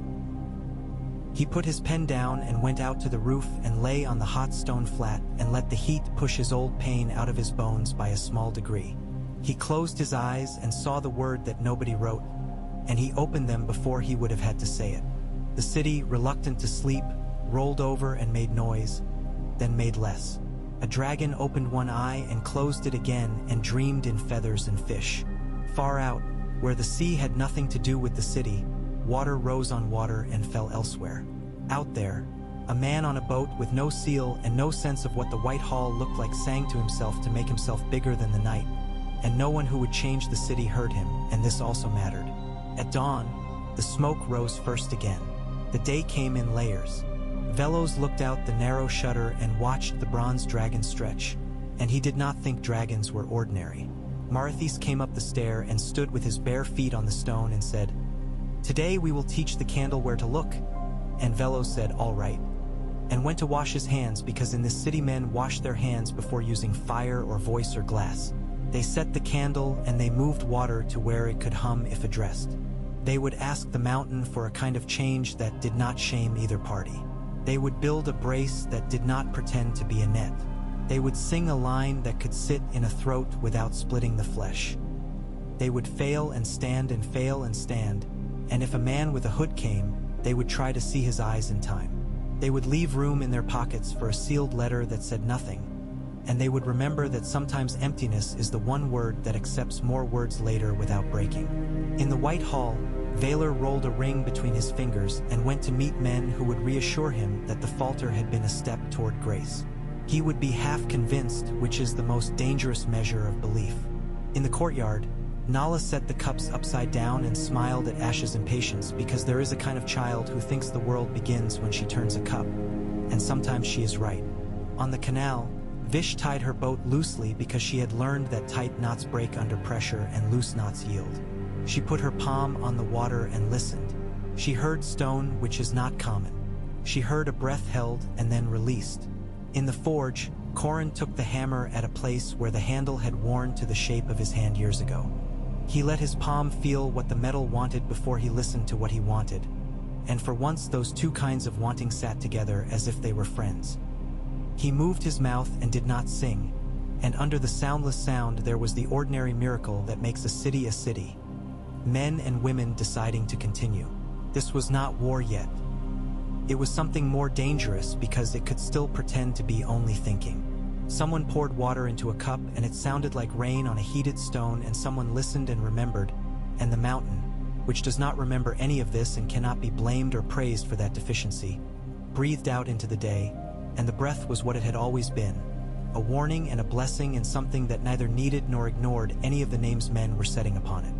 He put his pen down and went out to the roof and lay on the hot stone flat and let the heat push his old pain out of his bones by a small degree. He closed his eyes and saw the word that nobody wrote, and he opened them before he would have had to say it. The city, reluctant to sleep, rolled over and made noise, then made less. A dragon opened one eye and closed it again and dreamed in feathers and fish. Far out, where the sea had nothing to do with the city, water rose on water and fell elsewhere. Out there, a man on a boat with no seal and no sense of what the White Hall looked like sang to himself to make himself bigger than the night, and no one who would change the city heard him, and this also mattered. At dawn, the smoke rose first again. The day came in layers. Velos looked out the narrow shutter and watched the bronze dragon stretch, and he did not think dragons were ordinary. Marathis came up the stair and stood with his bare feet on the stone and said, "Today we will teach the candle where to look." And Velos said, "All right," and went to wash his hands because in this city men wash their hands before using fire or voice or glass. They set the candle and they moved water to where it could hum if addressed. They would ask the mountain for a kind of change that did not shame either party. They would build a brace that did not pretend to be a net. They would sing a line that could sit in a throat without splitting the flesh. They would fail and stand and fail and stand, and if a man with a hood came, they would try to see his eyes in time. They would leave room in their pockets for a sealed letter that said nothing, and they would remember that sometimes emptiness is the one word that accepts more words later without breaking. In the White Hall, Valyr rolled a ring between his fingers and went to meet men who would reassure him that the falter had been a step toward grace. He would be half convinced, which is the most dangerous measure of belief. In the courtyard, Nala set the cups upside down and smiled at Ash's impatience because there is a kind of child who thinks the world begins when she turns a cup, and sometimes she is right. On the canal, Vish tied her boat loosely because she had learned that tight knots break under pressure and loose knots yield. She put her palm on the water and listened. She heard stone, which is not common. She heard a breath held and then released. In the forge, Corin took the hammer at a place where the handle had worn to the shape of his hand years ago. He let his palm feel what the metal wanted before he listened to what he wanted, and for once those two kinds of wanting sat together as if they were friends. He moved his mouth and did not sing, and under the soundless sound there was the ordinary miracle that makes a city a city. Men and women deciding to continue. This was not war yet. It was something more dangerous because it could still pretend to be only thinking. Someone poured water into a cup and it sounded like rain on a heated stone, and someone listened and remembered, and the mountain, which does not remember any of this and cannot be blamed or praised for that deficiency, breathed out into the day, and the breath was what it had always been, a warning and a blessing and something that neither needed nor ignored any of the names men were setting upon it.